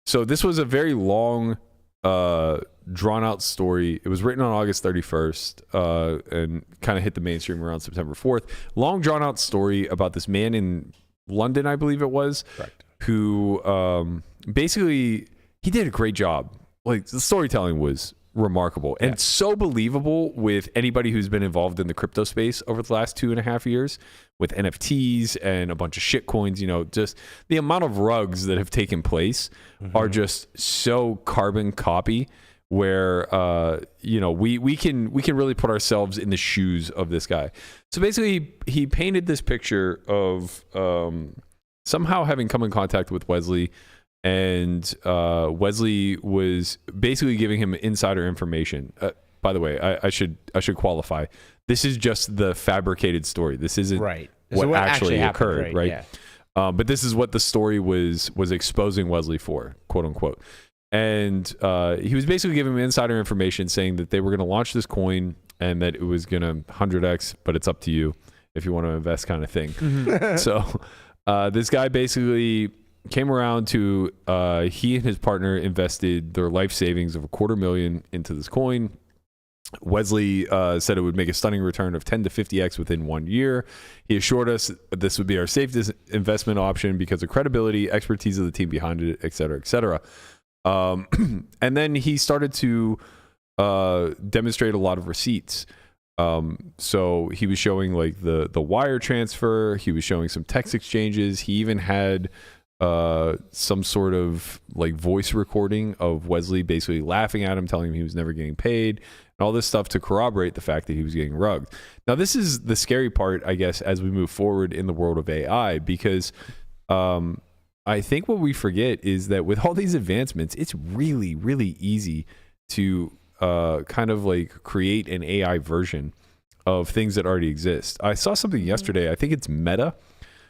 So this was a very long, drawn out story. It was written on August 31st and kind of hit the mainstream around September 4th. Long, drawn out story about this man in London, I believe it was, Correct. who basically, he did a great job. Like, the storytelling was remarkable and so believable with anybody who's been involved in the crypto space over the last 2.5 years with NFTs and a bunch of shit coins. You know, just the amount of rugs that have taken place are just so carbon copy where you know, we can really put ourselves in the shoes of this guy. So basically he painted this picture of somehow having come in contact with Wesley, and Wesley was basically giving him insider information. By the way, I should qualify. This is just the fabricated story. This isn't Right. what So actually happened, occurred, right? Yeah. But this is what the story was exposing Wesley for, quote unquote. And he was basically giving him insider information saying that they were going to launch this coin and that it was going to 100x, but it's up to you if you want to invest, kind of thing. So this guy basically came around to, he and his partner invested their life savings of $250,000 into this coin. Wesley said it would make a stunning return of 10 to 50x within 1 year. He assured us this would be our safest investment option because of credibility, expertise of the team behind it, et cetera, et cetera. And then he started to demonstrate a lot of receipts. So he was showing like the wire transfer. He was showing some text exchanges. He even had some sort of like voice recording of Wesley basically laughing at him, telling him he was never getting paid, and all this stuff to corroborate the fact that he was getting rugged. Now, this is the scary part, I guess, as we move forward in the world of AI, because I think what we forget is that with all these advancements, it's really, really easy to kind of like create an AI version of things that already exist. I saw something yesterday. I think it's Meta.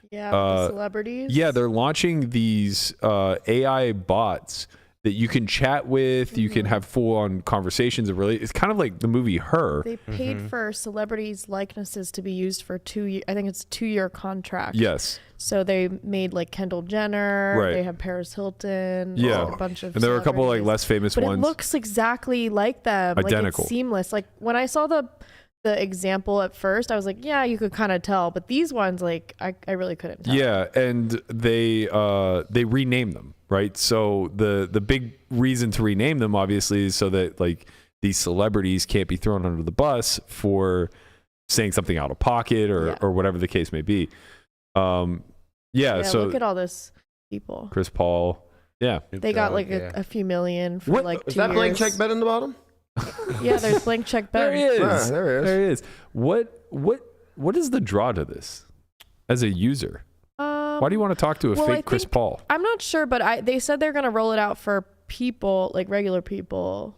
Yeah, the celebrities. Yeah, they're launching these AI bots that you can chat with. You can have full-on conversations. It's kind of like the movie Her. They paid for celebrities' likenesses to be used for 2 years. I think it's a 2-year contract. Yes. So they made like Kendall Jenner. Right. They have Paris Hilton. Yeah. A bunch of. And there were a couple like celebrities. less famous But ones. it looks exactly like them. Identical. Like it's seamless. Like when I saw the example at first, I was like, yeah, you could kind of tell. But these ones, like, I really couldn't tell. Yeah, and they rename them, right? So the big reason to rename them, obviously, is so that like these celebrities can't be thrown under the bus for saying something out of pocket or whatever the case may be. Yeah, so look at all this people. Chris Paul. Yeah. They got like a few million for like 2 years. Is that blank check bet in the bottom? Yeah, there's blank check bet. There he is. Ah, there There he is. What is the draw to this as a user? Why do you want to talk to a fake Chris Paul? I'm not sure, but they said they're going to roll it out for people, like regular people.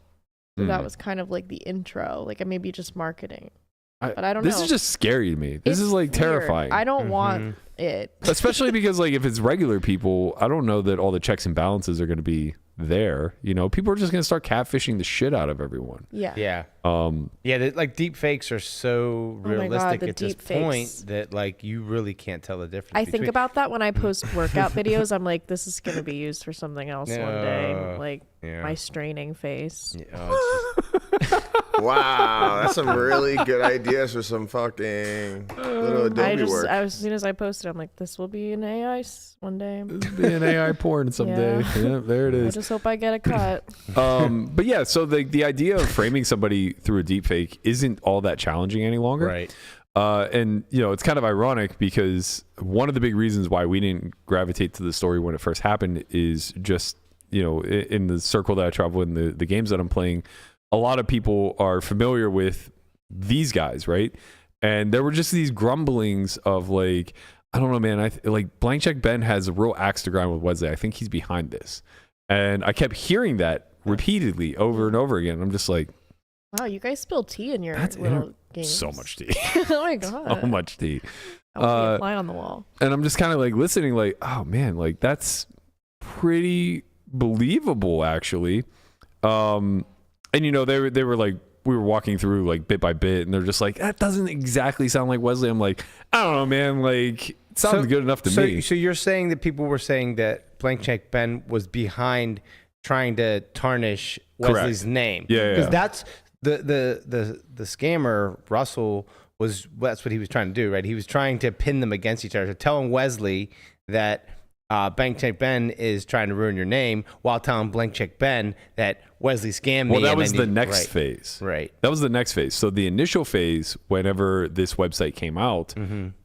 So that was kind of like the intro, like maybe just marketing. But I don't know. This is just scary to me. This is like terrifying. I don't want it. Especially because like if it's regular people, I don't know that all the checks and balances are going to be there. You know, people are just going to start catfishing the shit out of everyone. Yeah. Yeah. Like deep fakes are so realistic at this point that like you really can't tell the difference. I think about that when I post workout videos. I'm like, this is going to be used for something else one day. Like my straining face. Wow, that's some really good ideas for some fucking little Adobe work. As soon as I posted, I'm like, this will be an AI one day. It'll be an AI porn someday. Yeah, there it is. I just hope I get a cut. But yeah, so the idea of framing somebody through a deep fake isn't all that challenging any longer. Right. And you know, it's kind of ironic because one of the big reasons why we didn't gravitate to the story when it first happened is just, you know, in the circle that I travel in, the games that I'm playing, a lot of people are familiar with these guys, right? And there were just these grumblings of like, I don't know, man. Like Blank Check Ben has a real axe to grind with Wesley. I think he's behind this. And I kept hearing that repeatedly over and over again. I'm just like, wow, you guys spill tea in your little games. So much tea. Oh my God. So much tea. I'll be a fly on the wall. And I'm just kind of like listening like, oh man, like that's pretty believable actually. And you know, they were like, we were walking through like bit by bit and they're just like, that doesn't exactly sound like Wesley. I'm like, I don't know, man. Like it sounds good enough to me. So you're saying that people were saying that Blank Check Ben was behind trying to tarnish Wesley's name. Yeah. Because that's the scammer, Russell, that's what he was trying to do, right? He was trying to pin them against each other. So telling Wesley that Blank Check Ben is trying to ruin your name while telling Blank Check Ben that Wesley scammed me. Well, that was the next phase. Right. That was the next phase. So the initial phase, whenever this website came out,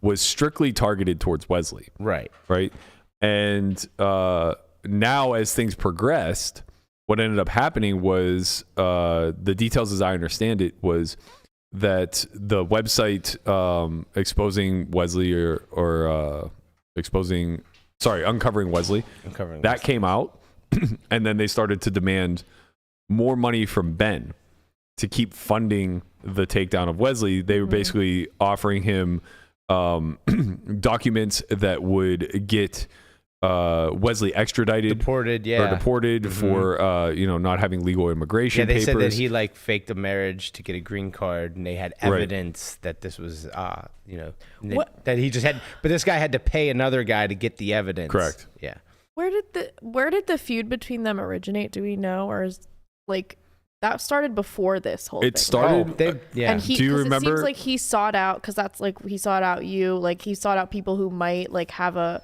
was strictly targeted towards Wesley. Right. Right. And now as things progressed, what ended up happening was the details as I understand it was that the website exposing Wesley or exposing Uncovering Wesley. That came out, and then they started to demand more money from Ben to keep funding the takedown of Wesley. They were basically offering him documents that would get Wesley extradited, deported for not having legal immigration papers. They said that he like faked a marriage to get a green card, and they had evidence that this was that he just had, but this guy had to pay another guy to get the evidence. Correct. Yeah. Where did the feud between them originate? Do we know, or is like that started before this whole thing? It started. And do you remember? It seems like he sought out, because that's like he sought out you, like he sought out people who might like have a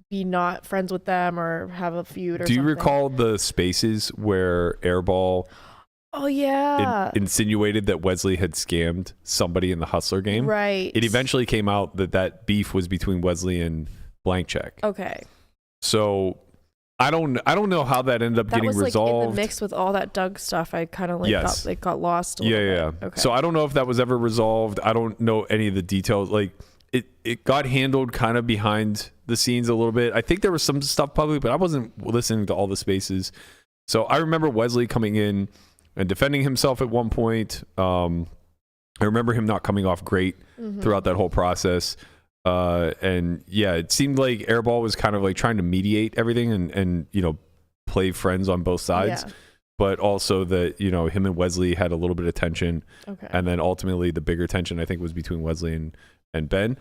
be not friends with them or have a feud or something. Do you recall the spaces where Airball insinuated that Wesley had scammed somebody in the Hustler game? Right. It eventually came out that beef was between Wesley and Blank Check. Okay. So I don't know how that ended up getting was, resolved. Like, in the mix with all that Doug stuff, I kind of like got lost a little bit. Okay. So I don't know if that was ever resolved. I don't know any of the details. Like it got handled kind of behind the scenes a little bit. I think there was some stuff public, but I wasn't listening to all the spaces. So I remember Wesley coming in and defending himself at one point. I remember him not coming off great throughout that whole process. And yeah, it seemed like Airball was kind of like trying to mediate everything and play friends on both sides. Yeah. But also that, him and Wesley had a little bit of tension. Okay. And then ultimately the bigger tension, I think, was between Wesley and Ben.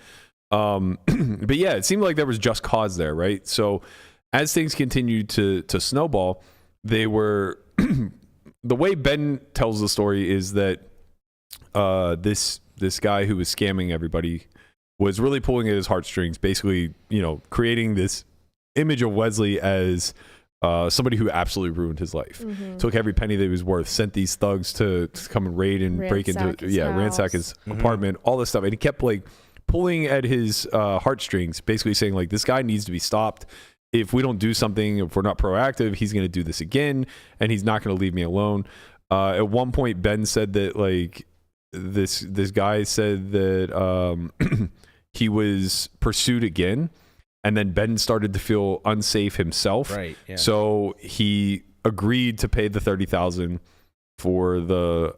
But yeah, it seemed like there was just cause there, right? So as things continued to snowball, they were the way Ben tells the story is that this guy who was scamming everybody was really pulling at his heartstrings, basically, creating this image of Wesley as somebody who absolutely ruined his life. Took every penny that he was worth, sent these thugs to come and raid and ransack his apartment, all this stuff. And he kept like pulling at his heartstrings, basically saying like, this guy needs to be stopped. If we don't do something, if we're not proactive, he's going to do this again, and he's not going to leave me alone. At one point, Ben said that like this guy said that he was pursued again, and then Ben started to feel unsafe himself. Right. Yeah. So he agreed to pay the $30,000 for the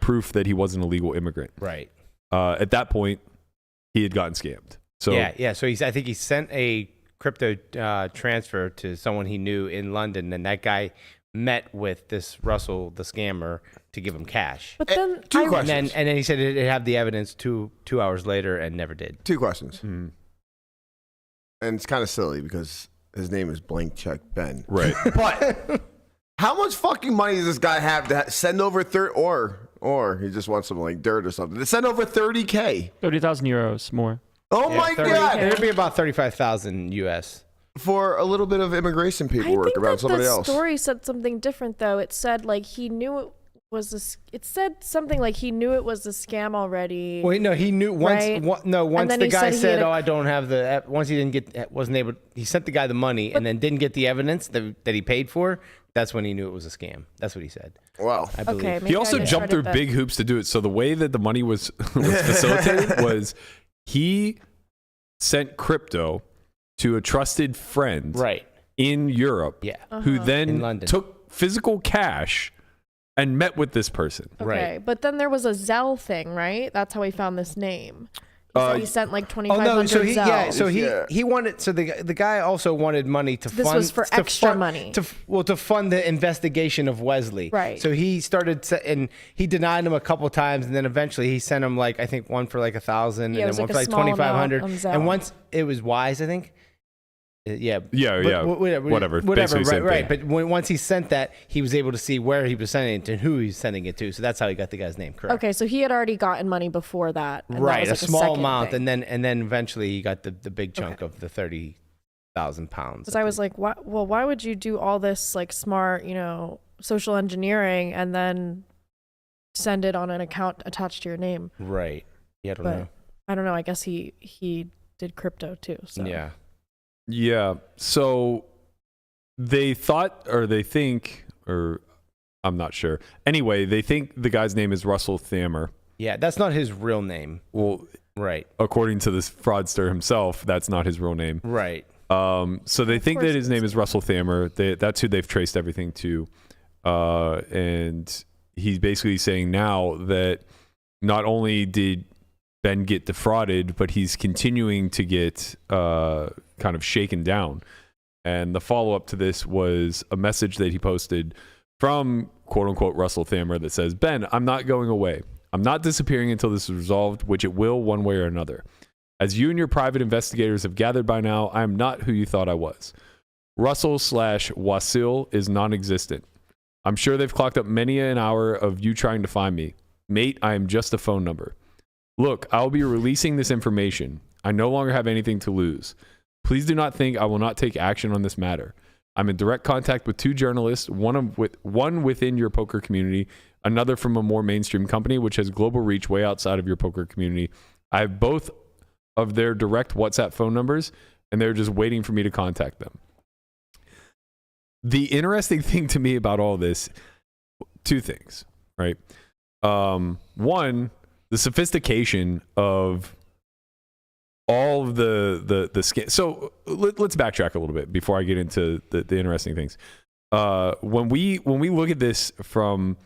proof that he was an illegal immigrant. Right. At that point, he had gotten scammed. So yeah. So I think he sent a crypto transfer to someone he knew in London, and that guy met with this Russell, the scammer, to give him cash. But then two questions. And then he said it had the evidence two hours later and never did. Two questions. And it's kind of silly because his name is Blank Check Ben. Right. But how much fucking money does this guy have to send over or he just wants some like dirt or something to send over 30K? 30,000 euros more. Oh my God. It'd be about 35,000 US. For a little bit of immigration paperwork around somebody else. The story said something different though. It said like he knew it was it said something like he knew it was a scam already. Well, no, he knew once. Right? Once the guy said, "Oh, I don't have the," once he wasn't able. He sent the guy the money and then didn't get the evidence that he paid for. That's when he knew it was a scam. That's what he said. Wow. I believe. Okay, he also jumped through big hoops to do it. So the way that the money was facilitated was he sent crypto to a trusted friend in Europe who then took physical cash and met with this person. Okay, but then there was a Zelle thing, right? That's how he found this name. He sent like 2,500 Zelle. So he wanted. So the guy also wanted money to fund. This was for extra money. To fund the investigation of Wesley. Right. So he started, and he denied him a couple times, and then eventually he sent him like I think one for like 1,000, and then one for like 2,500, and once it was Wise, I think. Whatever. Right. But once he sent that, he was able to see where he was sending it and who he was sending it to. So that's how he got the guy's name correct. Okay, so he had already gotten money before that. Right, that was like a small amount, and then eventually he got the big chunk of the 30,000 pounds. Because I was like, why would you do all this like smart, social engineering and then send it on an account attached to your name? Right. Yeah, I don't know. I guess he did crypto too. So. Yeah. Yeah. So they thought, or they think, or I'm not sure. Anyway, they think the guy's name is Russell Thammer. Yeah, that's not his real name. Well, Right. According to this fraudster himself, that's not his real name. Right. So they think that his name is Russell Thammer. That's who they've traced everything to. And he's basically saying now that not only did Ben get defrauded, but he's continuing to get kind of shaken down. And the follow-up to this was a message that he posted from quote-unquote Russell Thammer that says, Ben, I'm not going away. I'm not disappearing until this is resolved, which it will one way or another. As you and your private investigators have gathered by now, I am not who you thought I was. Russell/Wasil is non-existent. I'm sure they've clocked up many an hour of you trying to find me. Mate, I am just a phone number. Look, I'll be releasing this information. I no longer have anything to lose. Please do not think I will not take action on this matter. I'm in direct contact with 2 journalists, one within your poker community, another from a more mainstream company, which has global reach way outside of your poker community. I have both of their direct WhatsApp phone numbers, and they're just waiting for me to contact them. The interesting thing to me about all this, 2 things, right? One, the sophistication of all of the so let's backtrack a little bit before I get into the interesting things. When we look at this from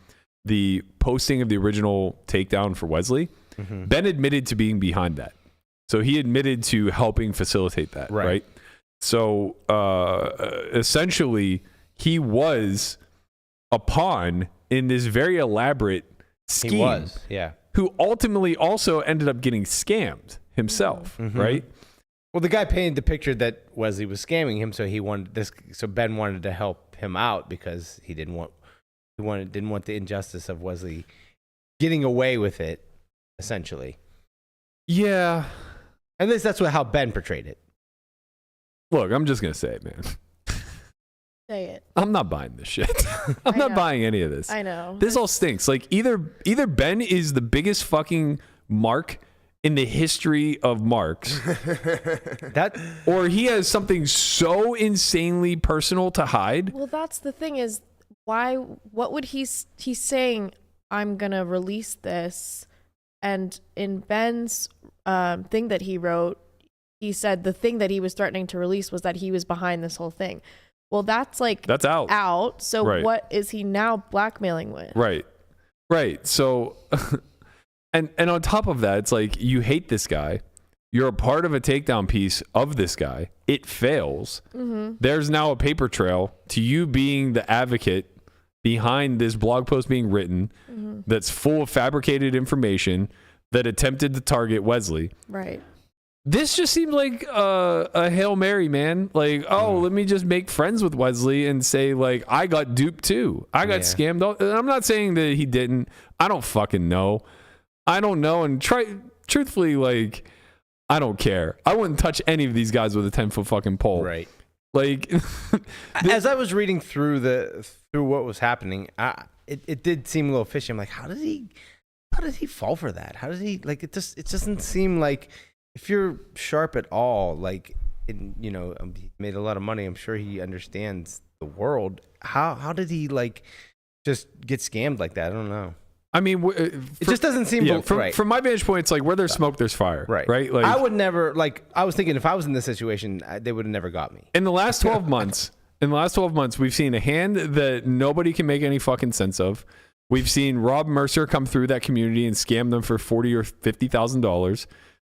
the posting of the original takedown for Wesley, Ben admitted to being behind that. So he admitted to helping facilitate that, right? So essentially, he was a pawn in this very elaborate scheme. He was, yeah. Who ultimately also ended up getting scammed himself, right? Well, the guy painted the picture that Wesley was scamming him, so he wanted this. So Ben wanted to help him out because he didn't want the injustice of Wesley getting away with it, essentially. Yeah, at least that's how Ben portrayed it. Look, I'm just gonna say it, man. Say it. I'm not buying this shit. I'm not buying any of this. I know. This all stinks. Like either Ben is the biggest fucking mark in the history of marks, or he has something so insanely personal to hide. Well, that's the thing is why? What would he's saying? I'm gonna release this, and in Ben's thing that he wrote, he said the thing that he was threatening to release was that he was behind this whole thing. Well, that's out. So right. What is he now blackmailing with? Right. So, and on top of that, it's like you hate this guy. You're a part of a takedown piece of this guy. It fails. There's now a paper trail to you being the advocate behind this blog post being written that's full of fabricated information that attempted to target Wesley. Right. This just seems like a Hail Mary, man. Like, let me just make friends with Wesley and say, like, I got duped too. I got scammed. I'm not saying that he didn't. I don't fucking know. I don't know. And truthfully, like, I don't care. I wouldn't touch any of these guys with a 10-foot fucking pole. Right. Like, as I was reading through what was happening, it did seem a little fishy. I'm like, how does he fall for that? How does he, like, it doesn't seem like, if you're sharp at all, like, he made a lot of money. I'm sure he understands the world. How did he, like, just get scammed like that? I don't know. I mean, it just doesn't seem right. From my vantage point, it's like where there's smoke, there's fire. Right. Like, I would never, like, I was thinking if I was in this situation, they would have never got me. In the last 12 months, we've seen a hand that nobody can make any fucking sense of. We've seen Rob Mercer come through that community and scam them for $40,000 or $50,000.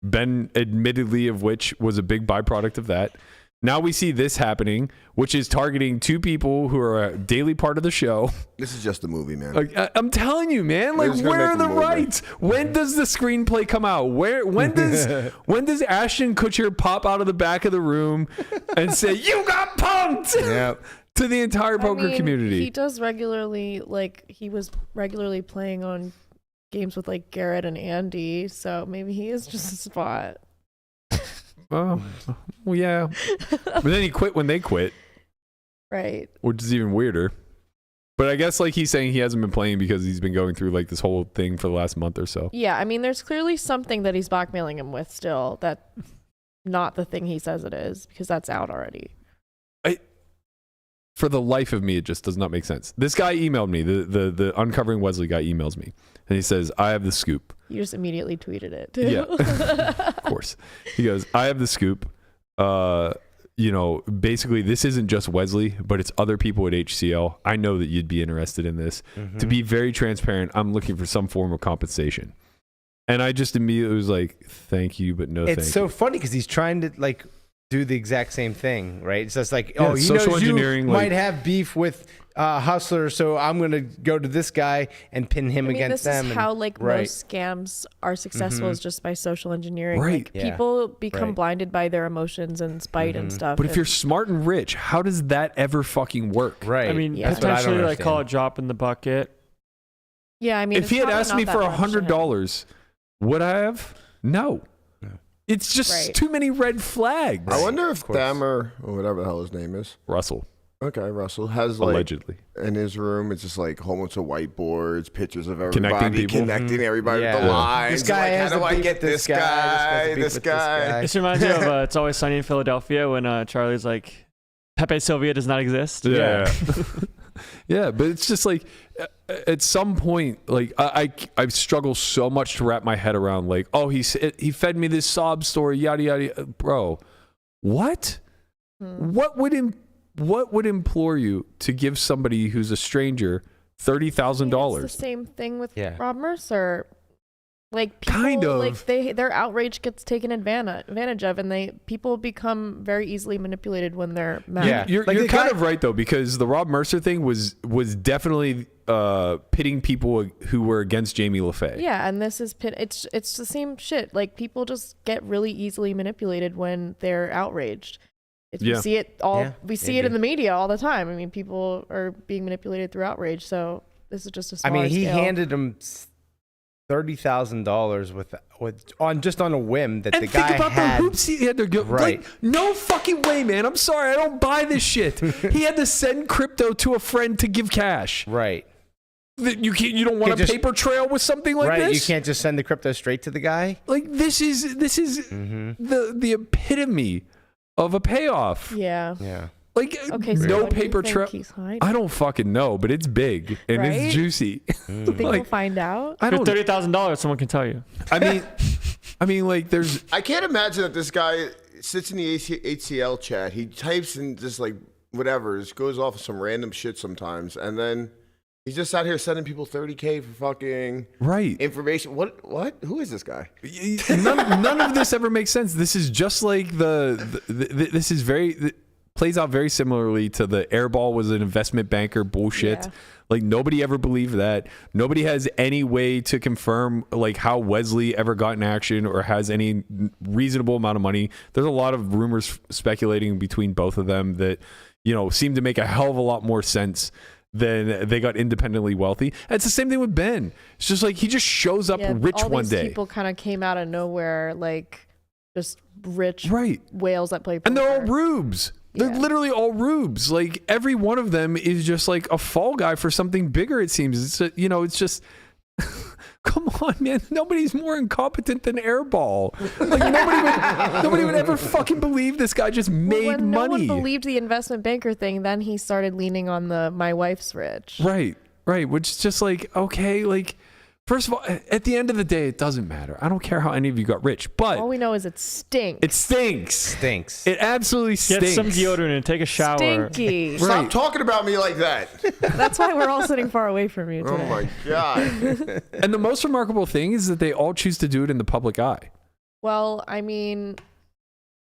Ben, admittedly, of which was a big byproduct of that. Now we see this happening, which is targeting 2 people who are a daily part of the show. This is just a movie, man. Like, I'm telling you, man. Like, where are the rights? When does the screenplay come out? When does Ashton Kutcher pop out of the back of the room and say, "You got punked"? Yep. To the entire poker community. He does regularly, like, he was regularly playing on games with, like, Garrett and Andy, so maybe he is just a spot. Oh, well, yeah. But then he quit when they quit. Right. Which is even weirder. But I guess, like, he's saying he hasn't been playing because he's been going through, like, this whole thing for the last month or so. Yeah, I mean, there's clearly something that he's blackmailing him with still that's not the thing he says it is, because that's out already. for the life of me, it just does not make sense. This guy emailed me. The Uncovering Wesley guy emails me, and he says, "I have the scoop." You just immediately tweeted it too. Yeah, of course. He goes, "I have the scoop. Basically, this isn't just Wesley, but it's other people at HCL. I know that you'd be interested in this. To be very transparent, I'm looking for some form of compensation." And I just immediately was like, "Thank you, but no thank you." It's so funny because he's trying to like do the exact same thing, right? It's just like, Yeah, he social knows engineering, you like- might have beef with Hustler, so I'm going to go to this guy and pin him against them. This is how most scams are successful is just by social engineering. Right. Like, people become blinded by their emotions and spite and stuff. But if you're smart and rich, how does that ever fucking work? Right. I mean, Yeah. That's what I don't potentially like call a understand. drop in the bucket. yeah, I mean, If it's he had probably asked not me that for much to him. $100, would I have? No. It's just Right. too many red flags. I wonder if course. Thammer, or whatever the hell his name is, Russell, okay, Russell, has like allegedly. in his room, it's just like a whole bunch of whiteboards, pictures of everybody, Connecting people. connecting everybody with Yeah. the lines. This guy like, has how do a I beef get with this guy, this guy. This reminds me of It's Always Sunny in Philadelphia when Charlie's like, Pepe Sylvia does not exist. Yeah. Yeah, but it's just like at some point, like I struggle so much to wrap my head around, like, oh, he fed me this sob story, yada yada, bro. What? What would implore you to give somebody who's a stranger $30,000? It's the same thing with Yeah. Rob Mercer. Like, people, Kind of. like their outrage gets taken advantage of, and people become very easily manipulated when they're mad. Yeah. You're Like the kind guy- of right though, because the Rob Mercer thing was definitely pitting people who were against Jamie LaFay. Yeah, and this is it's the same shit. Like, people just get really easily manipulated when they're outraged. Yeah. We see it all. Yeah, we see it in the media all the time. I mean, people are being manipulated through outrage. So this is just a smaller he scale. handed him $30,000 with on a whim that And the think guy about had. the hoops he had to go. Right. Like, no fucking way, man. I'm sorry. I don't buy this shit. He had to send crypto to a friend to give cash. Right. You can't. You don't want Can't a just- paper trail with something like Right. this. You can't just send the crypto straight to the guy. Like, this is the epitome of a payoff. Yeah. Yeah. Like, Okay. So no what do you paper think trail. he's hiding? I don't fucking know, but it's big and Right? it's juicy. Do you think we'll find out? I For don't. $30,000, someone can tell you. I mean, like, there's. I can't imagine that this guy sits in the HCL chat. He types in just like whatever, just goes off of some random shit sometimes, and then he's just out here sending people $30K for fucking Right. information. What? Who is this guy? None of this ever makes sense. This is just like this is plays out very similarly to the Airball was an investment banker bullshit. Yeah. Like, nobody ever believed that. Nobody has any way to confirm like how Wesley ever got in action or has any reasonable amount of money. There's a lot of rumors speculating between both of them that, seem to make a hell of a lot more sense than they got independently wealthy. And it's the same thing with Ben. It's just like he just shows up rich all one these day. people kind of came out of nowhere, like just rich Right. whales that play poker. And they're all rubes. They're Yeah. literally all rubes. Like, every one of them is just like a fall guy for something bigger, it seems. It's just, come on, man. Nobody's more incompetent than Airball. Like, nobody would ever fucking believe this guy just made when money. no one believed the investment banker thing, then he started leaning on the my wife's rich. Right. Which is just like, okay, like, first of all, at the end of the day, it doesn't matter. I don't care how any of you got rich, but All we know is it stinks. it stinks. Stinks. It absolutely Get stinks. some deodorant and take a shower. Stinky. Stop talking about me like that. That's why we're all sitting far away from you Oh today. my god. And the most remarkable thing is that they all choose to do it in the public eye. Well, I mean,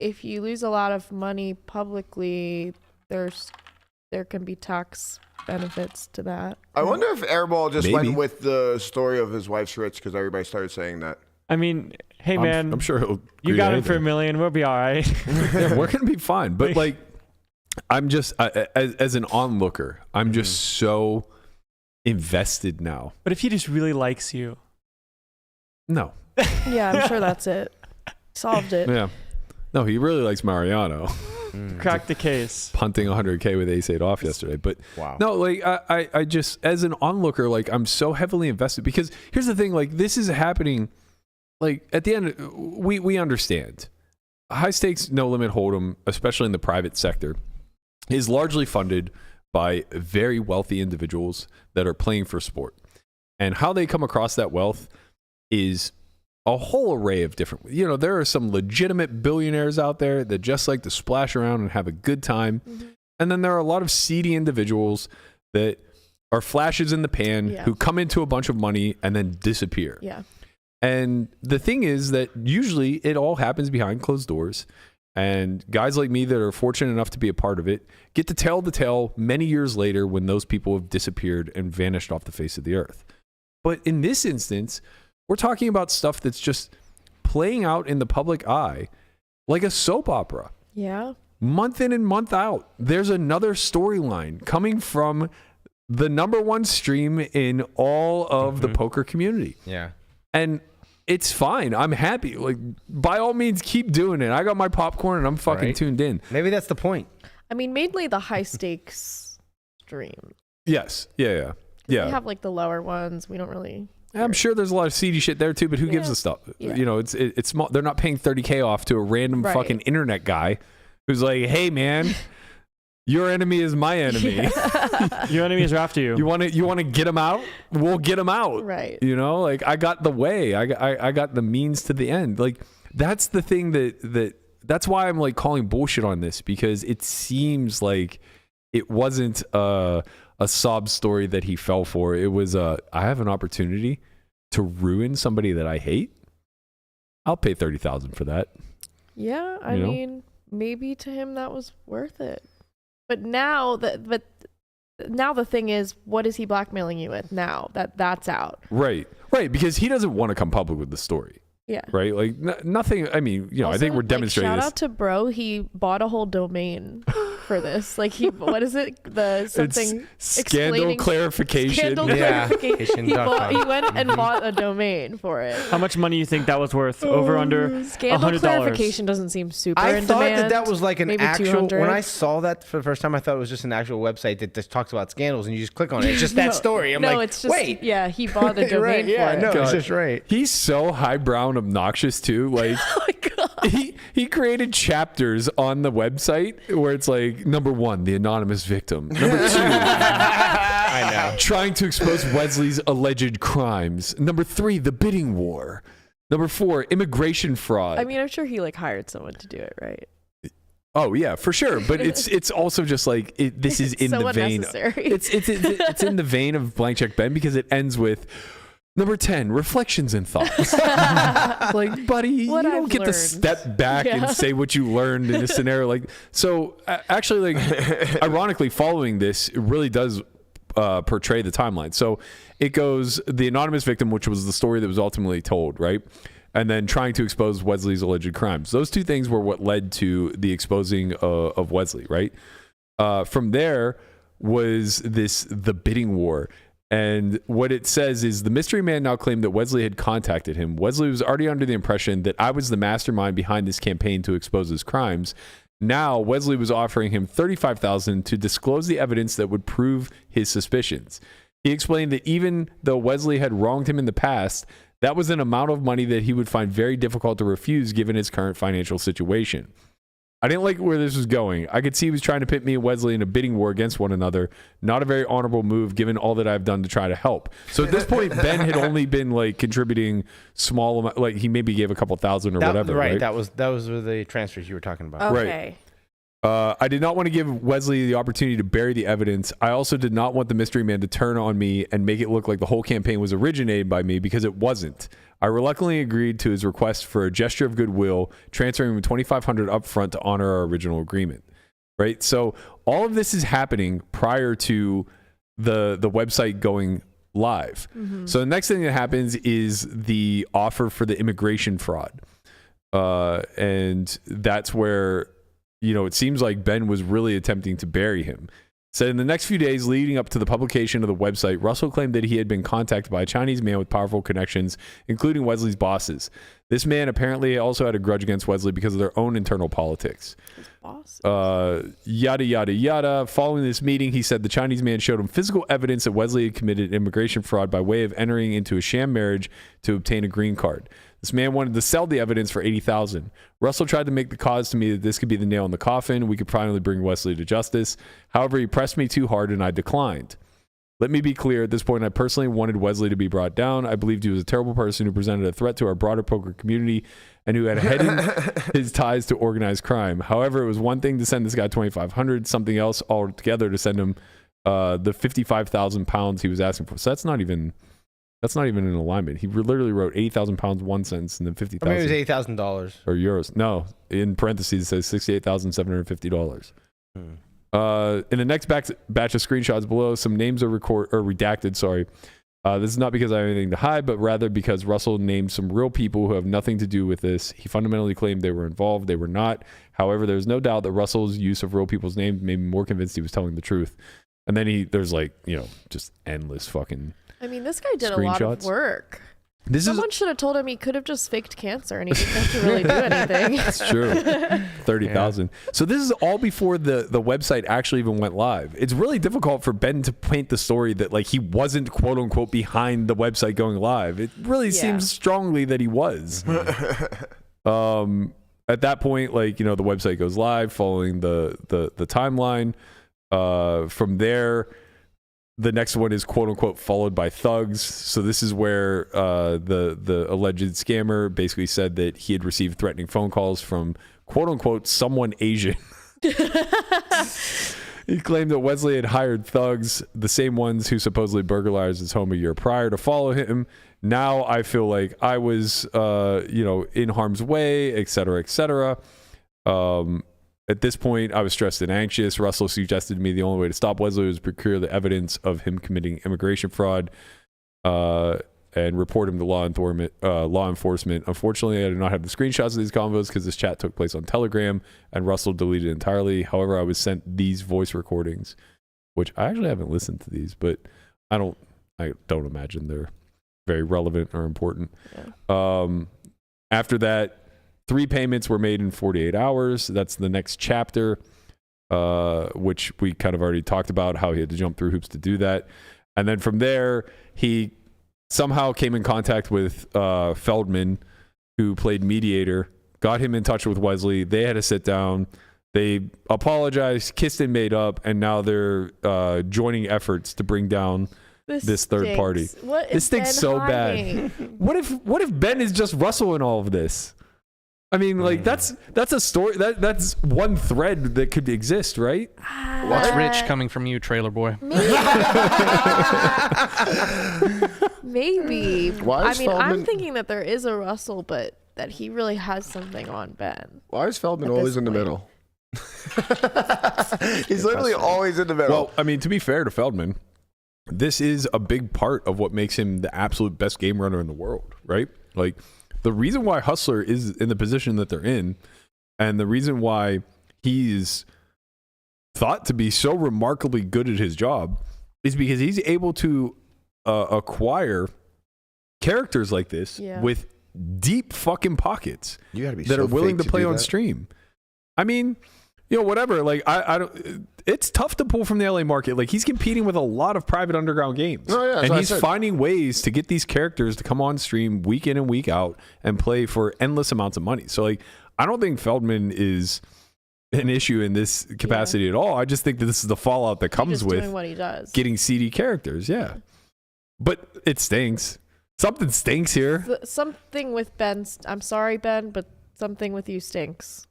if you lose a lot of money publicly, there can be tax benefits to that. I wonder if Airball just Maybe. went with the story of his wife's rich because everybody started saying that. I mean, hey, man, I'm sure he'll you agree got to him for $1 anything. million. We'll be all right. Yeah, we're gonna be fine. But like, I'm just as an onlooker, I'm just so invested now. But if he just really likes you, No, Yeah, I'm sure that's it. Solved it. yeah, no, he really likes Mariano. crack the case. Punting 100K with ace 8 off yesterday. But Wow. no, like I just, as an onlooker, like, I'm so heavily invested because here's the thing, like, this is happening. Like, at the end, we understand high stakes, no limit hold'em, especially in the private sector, is largely funded by very wealthy individuals that are playing for sport. And how they come across that wealth is a whole array of different, there are some legitimate billionaires out there that just like to splash around and have a good time. Mm-hmm. And then there are a lot of seedy individuals that are flashes in the pan who come into a bunch of money and then disappear. Yeah. And the thing is that usually it all happens behind closed doors. And guys like me that are fortunate enough to be a part of it get to tell the tale many years later when those people have disappeared and vanished off the face of the earth. But in this instance, we're talking about stuff that's just playing out in the public eye like a soap opera. Yeah. Month in and month out, there's another storyline coming from the number one stream in all of the poker community. Yeah. And it's fine. I'm happy. Like, by all means, keep doing it. I got my popcorn and I'm fucking tuned in. Maybe that's the point. I mean, mainly the high stakes stream. Yes. Yeah. We have like the lower ones. We don't really. I'm sure there's a lot of seedy shit there too, but who gives a stuff? Yeah. It's small. They're not paying $30K off to a random fucking internet guy who's like, hey man, your enemy is my enemy. Yeah. Your enemies are after you. You want to get them out? We'll get them out. Right. Like I got the way. I got the means to the end. Like that's the thing that's why I'm like calling bullshit on this, because it seems like it wasn't a sob story that he fell for. It was I have an opportunity to ruin somebody that I hate. I'll pay $30,000 for that. Yeah, I mean, maybe to him that was worth it. But now the thing is, what is he blackmailing you with now that's out? Right, because he doesn't want to come public with the story. Yeah. Right? Like nothing, I mean, also, I think we're demonstrating shout this. out to bro, he bought a whole domain for this. Like what is it? Something Scandal clarification. Scandal clarification. He went and bought a domain for it. How much money do you think that was worth? Over under Scandal $100. clarification doesn't seem super I in thought demand. that was like an Maybe actual. 200. When I saw that for the first time, I thought it was just an actual website that just talks about scandals, and you just click on it. It's just that story. I'm like, it's just, wait. Yeah, he bought a domain right, for yeah, it. no, God. it's just right. He's so highbrow and obnoxious too. Like, Oh my God. he created chapters on the website where it's like, number 1, the anonymous victim. Number 2, I know. trying to expose Wesley's alleged crimes. Number 3, the bidding war. Number 4, immigration fraud. I mean, I'm sure he like hired someone to do it, right? Oh yeah, for sure. But it's also just like this is in so the vein. unnecessary. It's in the vein of Blank Check Ben, because it ends with number 10, reflections and thoughts. Like, buddy, What you don't I've get to learned. step back and say what you learned in a scenario like. So actually, like, ironically, following this, it really does portray the timeline. So it goes the anonymous victim, which was the story that was ultimately told, right? And then trying to expose Wesley's alleged crimes. Those two things were what led to the exposing of Wesley, right? From there was the bidding war. And what it says is the mystery man now claimed that Wesley had contacted him. Wesley was already under the impression that I was the mastermind behind this campaign to expose his crimes. Now, Wesley was offering him $35,000 to disclose the evidence that would prove his suspicions. He explained that even though Wesley had wronged him in the past, that was an amount of money that he would find very difficult to refuse given his current financial situation. I didn't like where this was going. I could see he was trying to pit me and Wesley in a bidding war against one another. Not a very honorable move given all that I've done to try to help. So at this point, Ben had only been like contributing small amount, like he maybe gave a couple thousand or whatever. Right. That was the transfers you were talking about. Okay. Right. I did not want to give Wesley the opportunity to bury the evidence. I also did not want the mystery man to turn on me and make it look like the whole campaign was originated by me, because it wasn't. I reluctantly agreed to his request for a gesture of goodwill, transferring him $2,500 up front to honor our original agreement. Right? So all of this is happening prior to the website going live. Mm-hmm. So the next thing that happens is the offer for the immigration fraud. And that's where, it seems like Ben was really attempting to bury him. So in the next few days leading up to the publication of the website, Russell claimed that he had been contacted by a Chinese man with powerful connections, including Wesley's bosses. This man apparently also had a grudge against Wesley because of their own internal politics. His bosses. Yada, yada, yada. Following this meeting, he said the Chinese man showed him physical evidence that Wesley had committed immigration fraud by way of entering into a sham marriage to obtain a green card. This man wanted to sell the evidence for $80,000. Russell tried to make the cause to me that this could be the nail in the coffin. We could finally bring Wesley to justice. However, he pressed me too hard and I declined. Let me be clear, at this point, I personally wanted Wesley to be brought down. I believed he was a terrible person who presented a threat to our broader poker community and who had hidden his ties to organized crime. However, it was one thing to send this guy $2,500, something else altogether to send him the 55,000 pounds he was asking for. So that's not even in alignment. He literally wrote 80,000 pounds one sentence and then 50,000. I mean, it was $80,000 or euros. No, in parentheses it says $68,750. In the next batch of screenshots below, some names are redacted. Sorry, this is not because I have anything to hide, but rather because Russell named some real people who have nothing to do with this. He fundamentally claimed they were involved. They were not. However, there's no doubt that Russell's use of real people's names made me more convinced he was telling the truth. And then there's just endless fucking. I mean, this guy did a lot of work. Someone should have told him he could have just faked cancer and he didn't have to really do anything. That's true. 30,000. Yeah. So this is all before the website actually even went live. It's really difficult for Ben to paint the story that he wasn't quote unquote behind the website going live. It really seems strongly that he was. At that point, the website goes live following the timeline. From there, the next one is quote unquote followed by thugs. So this is where the alleged scammer basically said that he had received threatening phone calls from quote unquote someone Asian. He claimed that Wesley had hired thugs, the same ones who supposedly burglarized his home a year prior, to follow him. Now I feel like I was in harm's way, et cetera, et cetera. At this point, I was stressed and anxious. Russell suggested to me the only way to stop Wesley was procure the evidence of him committing immigration fraud and report him to law enforcement. Unfortunately, I do not have the screenshots of these convos because this chat took place on Telegram and Russell deleted it entirely. However, I was sent these voice recordings, which I actually haven't listened to these, but I don't imagine they're very relevant or important. Yeah. After that, 3 payments were made in 48 hours. That's the next chapter, which we kind of already talked about, how he had to jump through hoops to do that. And then from there, he somehow came in contact with Feldman, who played mediator, got him in touch with Wesley. They had to sit down. They apologized, kissed and made up, and now they're joining efforts to bring down this third party. This stinks so bad. What if Ben is just Russell in all of this? I mean, that's a story. That's one thread that could exist, right? That's rich coming from you, trailer boy. Maybe. Feldman... I'm thinking that there is a Russell, but that he really has something on Ben. Why is Feldman always in the middle? He's literally always in the middle. Well, I mean, to be fair to Feldman, this is a big part of what makes him the absolute best game runner in the world, right? The reason why Hustler is in the position that they're in, and the reason why he's thought to be so remarkably good at his job, is because he's able to acquire characters like this with deep fucking pockets that are willing to play on stream. I mean, whatever. I don't. It's tough to pull from the LA market. He's competing with a lot of private underground games. Oh, yeah, and he's finding ways to get these characters to come on stream week in and week out and play for endless amounts of money. So I don't think Feldman is an issue in this capacity at all. I just think that this is the fallout that comes with doing what he does. Getting seedy characters. Yeah. But it stinks. Something stinks here. Something with Ben. I'm sorry, Ben, but something with you stinks.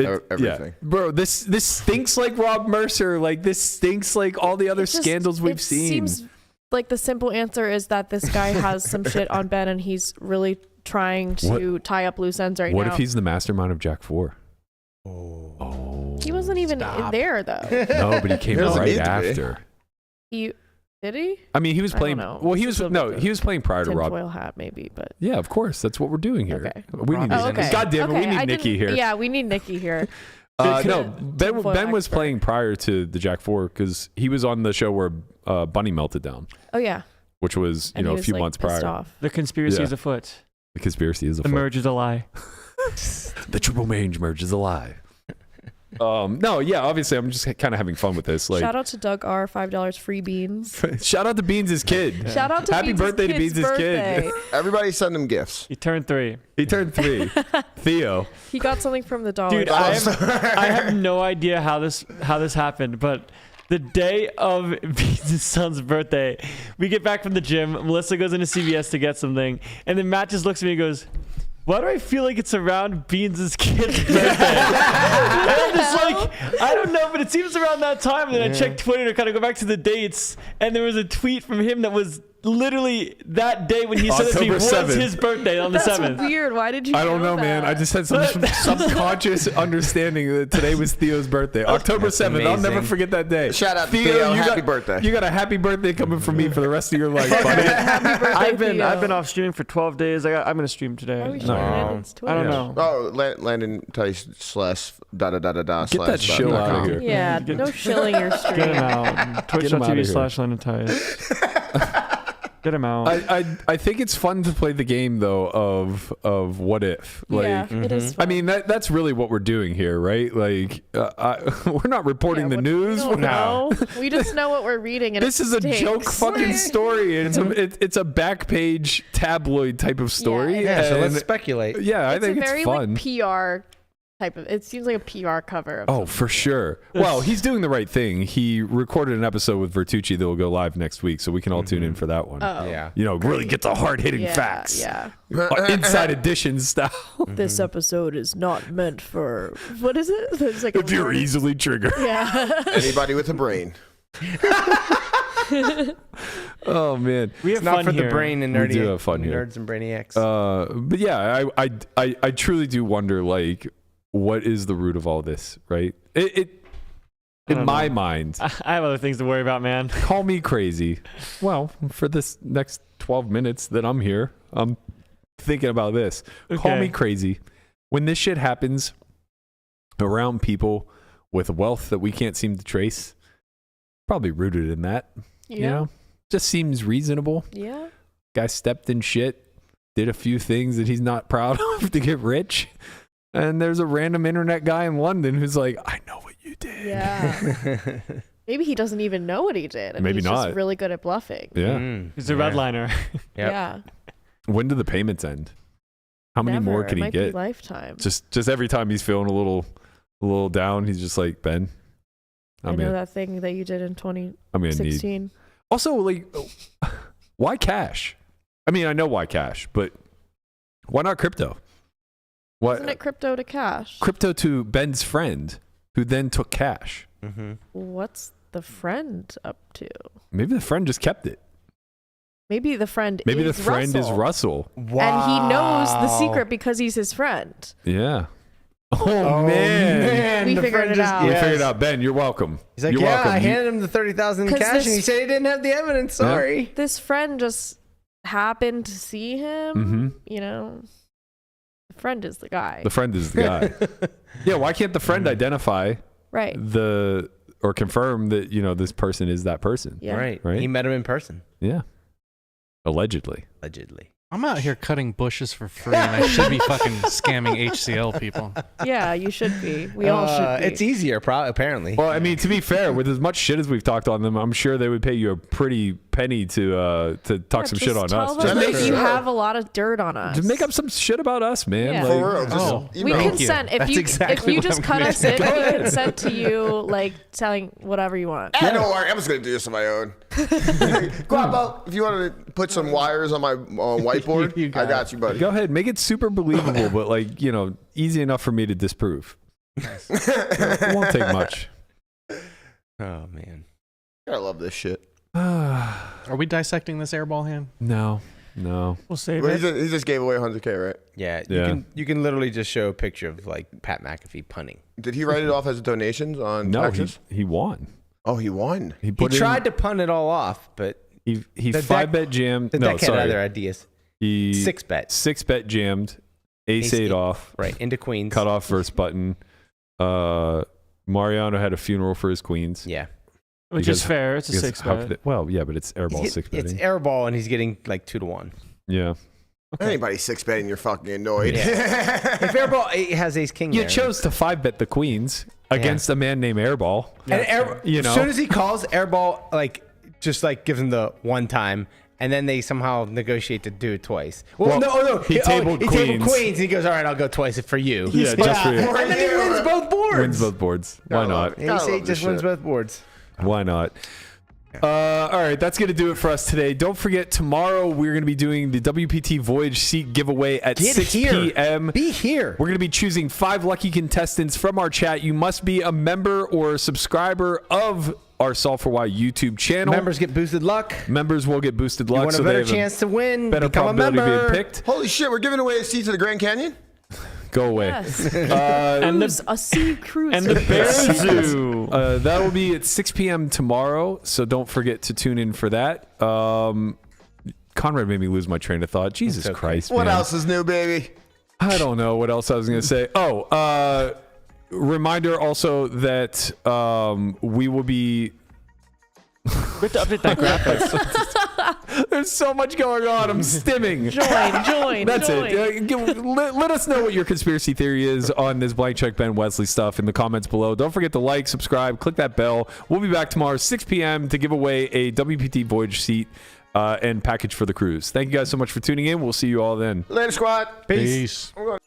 Everything. Yeah. Bro, this stinks like Rob Mercer. This stinks like all the other scandals we've seen. It seems like the simple answer is that this guy has some shit on Ben and he's really trying to tie up loose ends right now. What if he's the mastermind of Jack 4? Oh. He wasn't even in there, though. No, but he came right after. Did he? I mean, he was playing. Well, he was playing prior to Rob. Tinfoil hat, maybe, but yeah, of course, that's what we're doing here. Okay. We need. God damn it, we need Nikki here. Yeah, we need Nikki here. No, Ben was playing prior to the Jack 4 because he was on the show where Bunny melted down. Oh yeah. Which was a few months prior. Off. The conspiracy is afoot. The conspiracy is afoot. The merge is a lie. The triple mange merge is a lie. No, yeah, obviously I'm just kind of having fun with this. Like, Shout out to Doug R. $5 free beans. shout out to Beans' kid. Shout out to Happy Beans' birthday to kid's Beans' kid. birthday. Everybody send him gifts. He turned 3. He turned 3. Theo. He got something from the dollar. Dude, I have no idea how this happened, but the day of Beans' son's birthday, we get back from the gym. Melissa goes into CVS to get something, and then Matt just looks at me and goes, "Why do I feel like it's around Beans' kid's birthday?" And I'm just like, I don't know, but it seems around that time. And then I checked Twitter to kind of go back to the dates, and there was a tweet from him that was literally that day when he said that he October was 7th. his birthday on the That's 7th. weird. Why did you I don't know, that? man. I just had some subconscious understanding that today was Theo's birthday. October 7th. I'll never amazing. forget that day. Shout out to Theo. you Happy got- birthday. You got a happy birthday coming from me for the rest of your life, buddy. Happy birthday, I've been Theo. off streaming for 12 days. I'm gonna stream today. Why are we No. sharing Landon's Twitter? I don't know. Oh, Landon Tice slash da da da da da. Get that shill out of here. Yeah, no shilling your Get stream. him out. Get him outta here. Twitch.tv/Landon Tice. Get him out. I think it's fun to play the game though of what if. Like, Yeah, it is I fun. mean that's really what we're doing here, right? Like we're not reporting the We news. don't know. We just know what we're reading. And This it is a joke stinks. fucking story. It's a back page tabloid type of story. Yeah, Yeah, so let's and- speculate. yeah, I It's think a very it's fun. like PR type of. It seems like a PR cover. Of Oh, for sure. Well, he's doing the right thing. He recorded an episode with Vertucci that will go live next week, so we can all tune in for that one. Oh. Yeah. You know, really get the hard-hitting Yeah, facts. Yeah. Inside edition style. This episode is not meant for. What is it? There's like If you're easily triggered. Yeah. Anybody with a brain. Oh, man. We have It's not fun for here. the brain and We nerdy do have fun here. nerds and brainiacs. But yeah, I truly do wonder, like, what is the root of all this, right? In don't my know. mind, I have other things to worry about, man. call me crazy. Well, for this next 12 minutes that I'm here, I'm thinking about this. Call Okay. me crazy. When this shit happens around people with wealth that we can't seem to trace, probably rooted in that. Yeah. You know? Just seems reasonable. Yeah. Guy stepped in shit, did a few things that he's not proud of to get rich. And there's a random internet guy in London who's like, I know what you did. Yeah. Maybe he doesn't even know what he did. And Maybe he's not. just really good at bluffing. Yeah. Mm, He's a yeah. redliner. Yep. Yeah. When do the payments end? How many more Never. can It he might be get? lifetime. Just every time he's feeling a little down, he's just like, Ben, I know that thing that you did in I'm gonna need. 2016. Also, like, why cash? I mean, I know why cash, but why not crypto? Why Isn't it crypto to cash? crypto to Ben's friend, who then took cash? Mm-hmm. What's the friend up to? Maybe the friend just kept it. Maybe the friend Maybe is the friend is Russell. Wow. And he knows the secret because he's his friend. Yeah. Oh, man. We the figured friend it just- out. We yes. figured it out. Ben, you're welcome. He's like, you're yeah, welcome. I You- handed him the 30,000 in 'Cause cash, and this- he said he didn't have the evidence. Sorry. This friend just happened to see him. Mhm. You know, the friend is the guy. The friend is the guy. Yeah, why can't the friend identify Right. or confirm that, you know, this person is that person? Yeah. Right. Right? He met him in person, Yeah. Allegedly. allegedly. I'm out here cutting bushes for free, and I should be fucking scamming HCL people. Yeah, you should be. We all should be. It's easier, apparently. Well, I mean, to be fair, with as much shit as we've talked on them, I'm sure they would pay you a pretty penny to talk some shit on us. Tell Just them make that you sure. have a lot of dirt on us. Just make up some shit about us, man. Yeah. Like, For real. Just We email. consent. If That's you exactly if you what just I'm cut gonna us in, do. we consent to you like telling whatever you want. I don't worry. I'm just gonna do this on my own. Guapo, if you want to put some wires on my whiteboard, You got I got you, buddy. Go ahead, make it super believable, but like, you know, easy enough for me to disprove. It won't take much. Oh, man. I love this shit. Are we dissecting this airball hand? No. We'll save Well, it. he just gave away 100K, right? Yeah, Yeah. You can literally just show a picture of like Pat McAfee punting. Did he write it off as donations on No, taxes? he won. Oh, he won. He He put tried to punt it all off, but he the 5-bet jammed. the No, deck had other sorry. ideas. He 6-bet. 6-bet jammed. Ace 8 off. Right, into queens. Cut off first button. Mariano had a funeral for his queens. Yeah. Which Because- is fair. It's a Because 6 how bet. could it- well, yeah, but it's airball It's 6-betting. airball, and he's getting like 2-1. Yeah. Anybody 6-betting, you're fucking annoyed. If Airball has ace king, You there, chose to 5-bet the queens against a man named Airball. and you know. as soon as he calls, Airball just gives him the one time, and then they somehow negotiate to do it twice. Well, no, he tabled queens. And he goes, all right, I'll go twice for you. Yeah, just for you. And then he wins both boards. Wins both boards. Why not? He just wins both boards. Why not? All right, that's going to do it for us today. Don't forget, tomorrow we're going to be doing the WPT Voyage seat giveaway at 6 p.m. Be here. We're going to be choosing 5 lucky contestants from our chat. You must be a member or a subscriber of our S4Y YouTube channel. Members get boosted luck. Members will get boosted luck. You want a better chance to win? Better Become a probability of member. being picked. Holy shit, we're giving away a seat to the Grand Canyon? Go away. Yes. And A sea cruise. and the Bear Zoo. That will be at 6 p.m. tomorrow, so don't forget to tune in for that. Conrad made me lose my train of thought. Jesus okay. Christ, What man. else is new, baby? I don't know what else I was going to say. Reminder also that we will be... We have to update that graphics. There's so much going on. I'm stimming. join. That's it. Let us know what your conspiracy theory is on this Blank Check Ben Wesley stuff in the comments below. Don't forget to like, subscribe, click that bell. We'll be back tomorrow 6 p.m. to give away a WPT Voyage seat and package for the cruise. Thank you guys so much for tuning in. We'll see you all then. Later, squad. Peace. We're going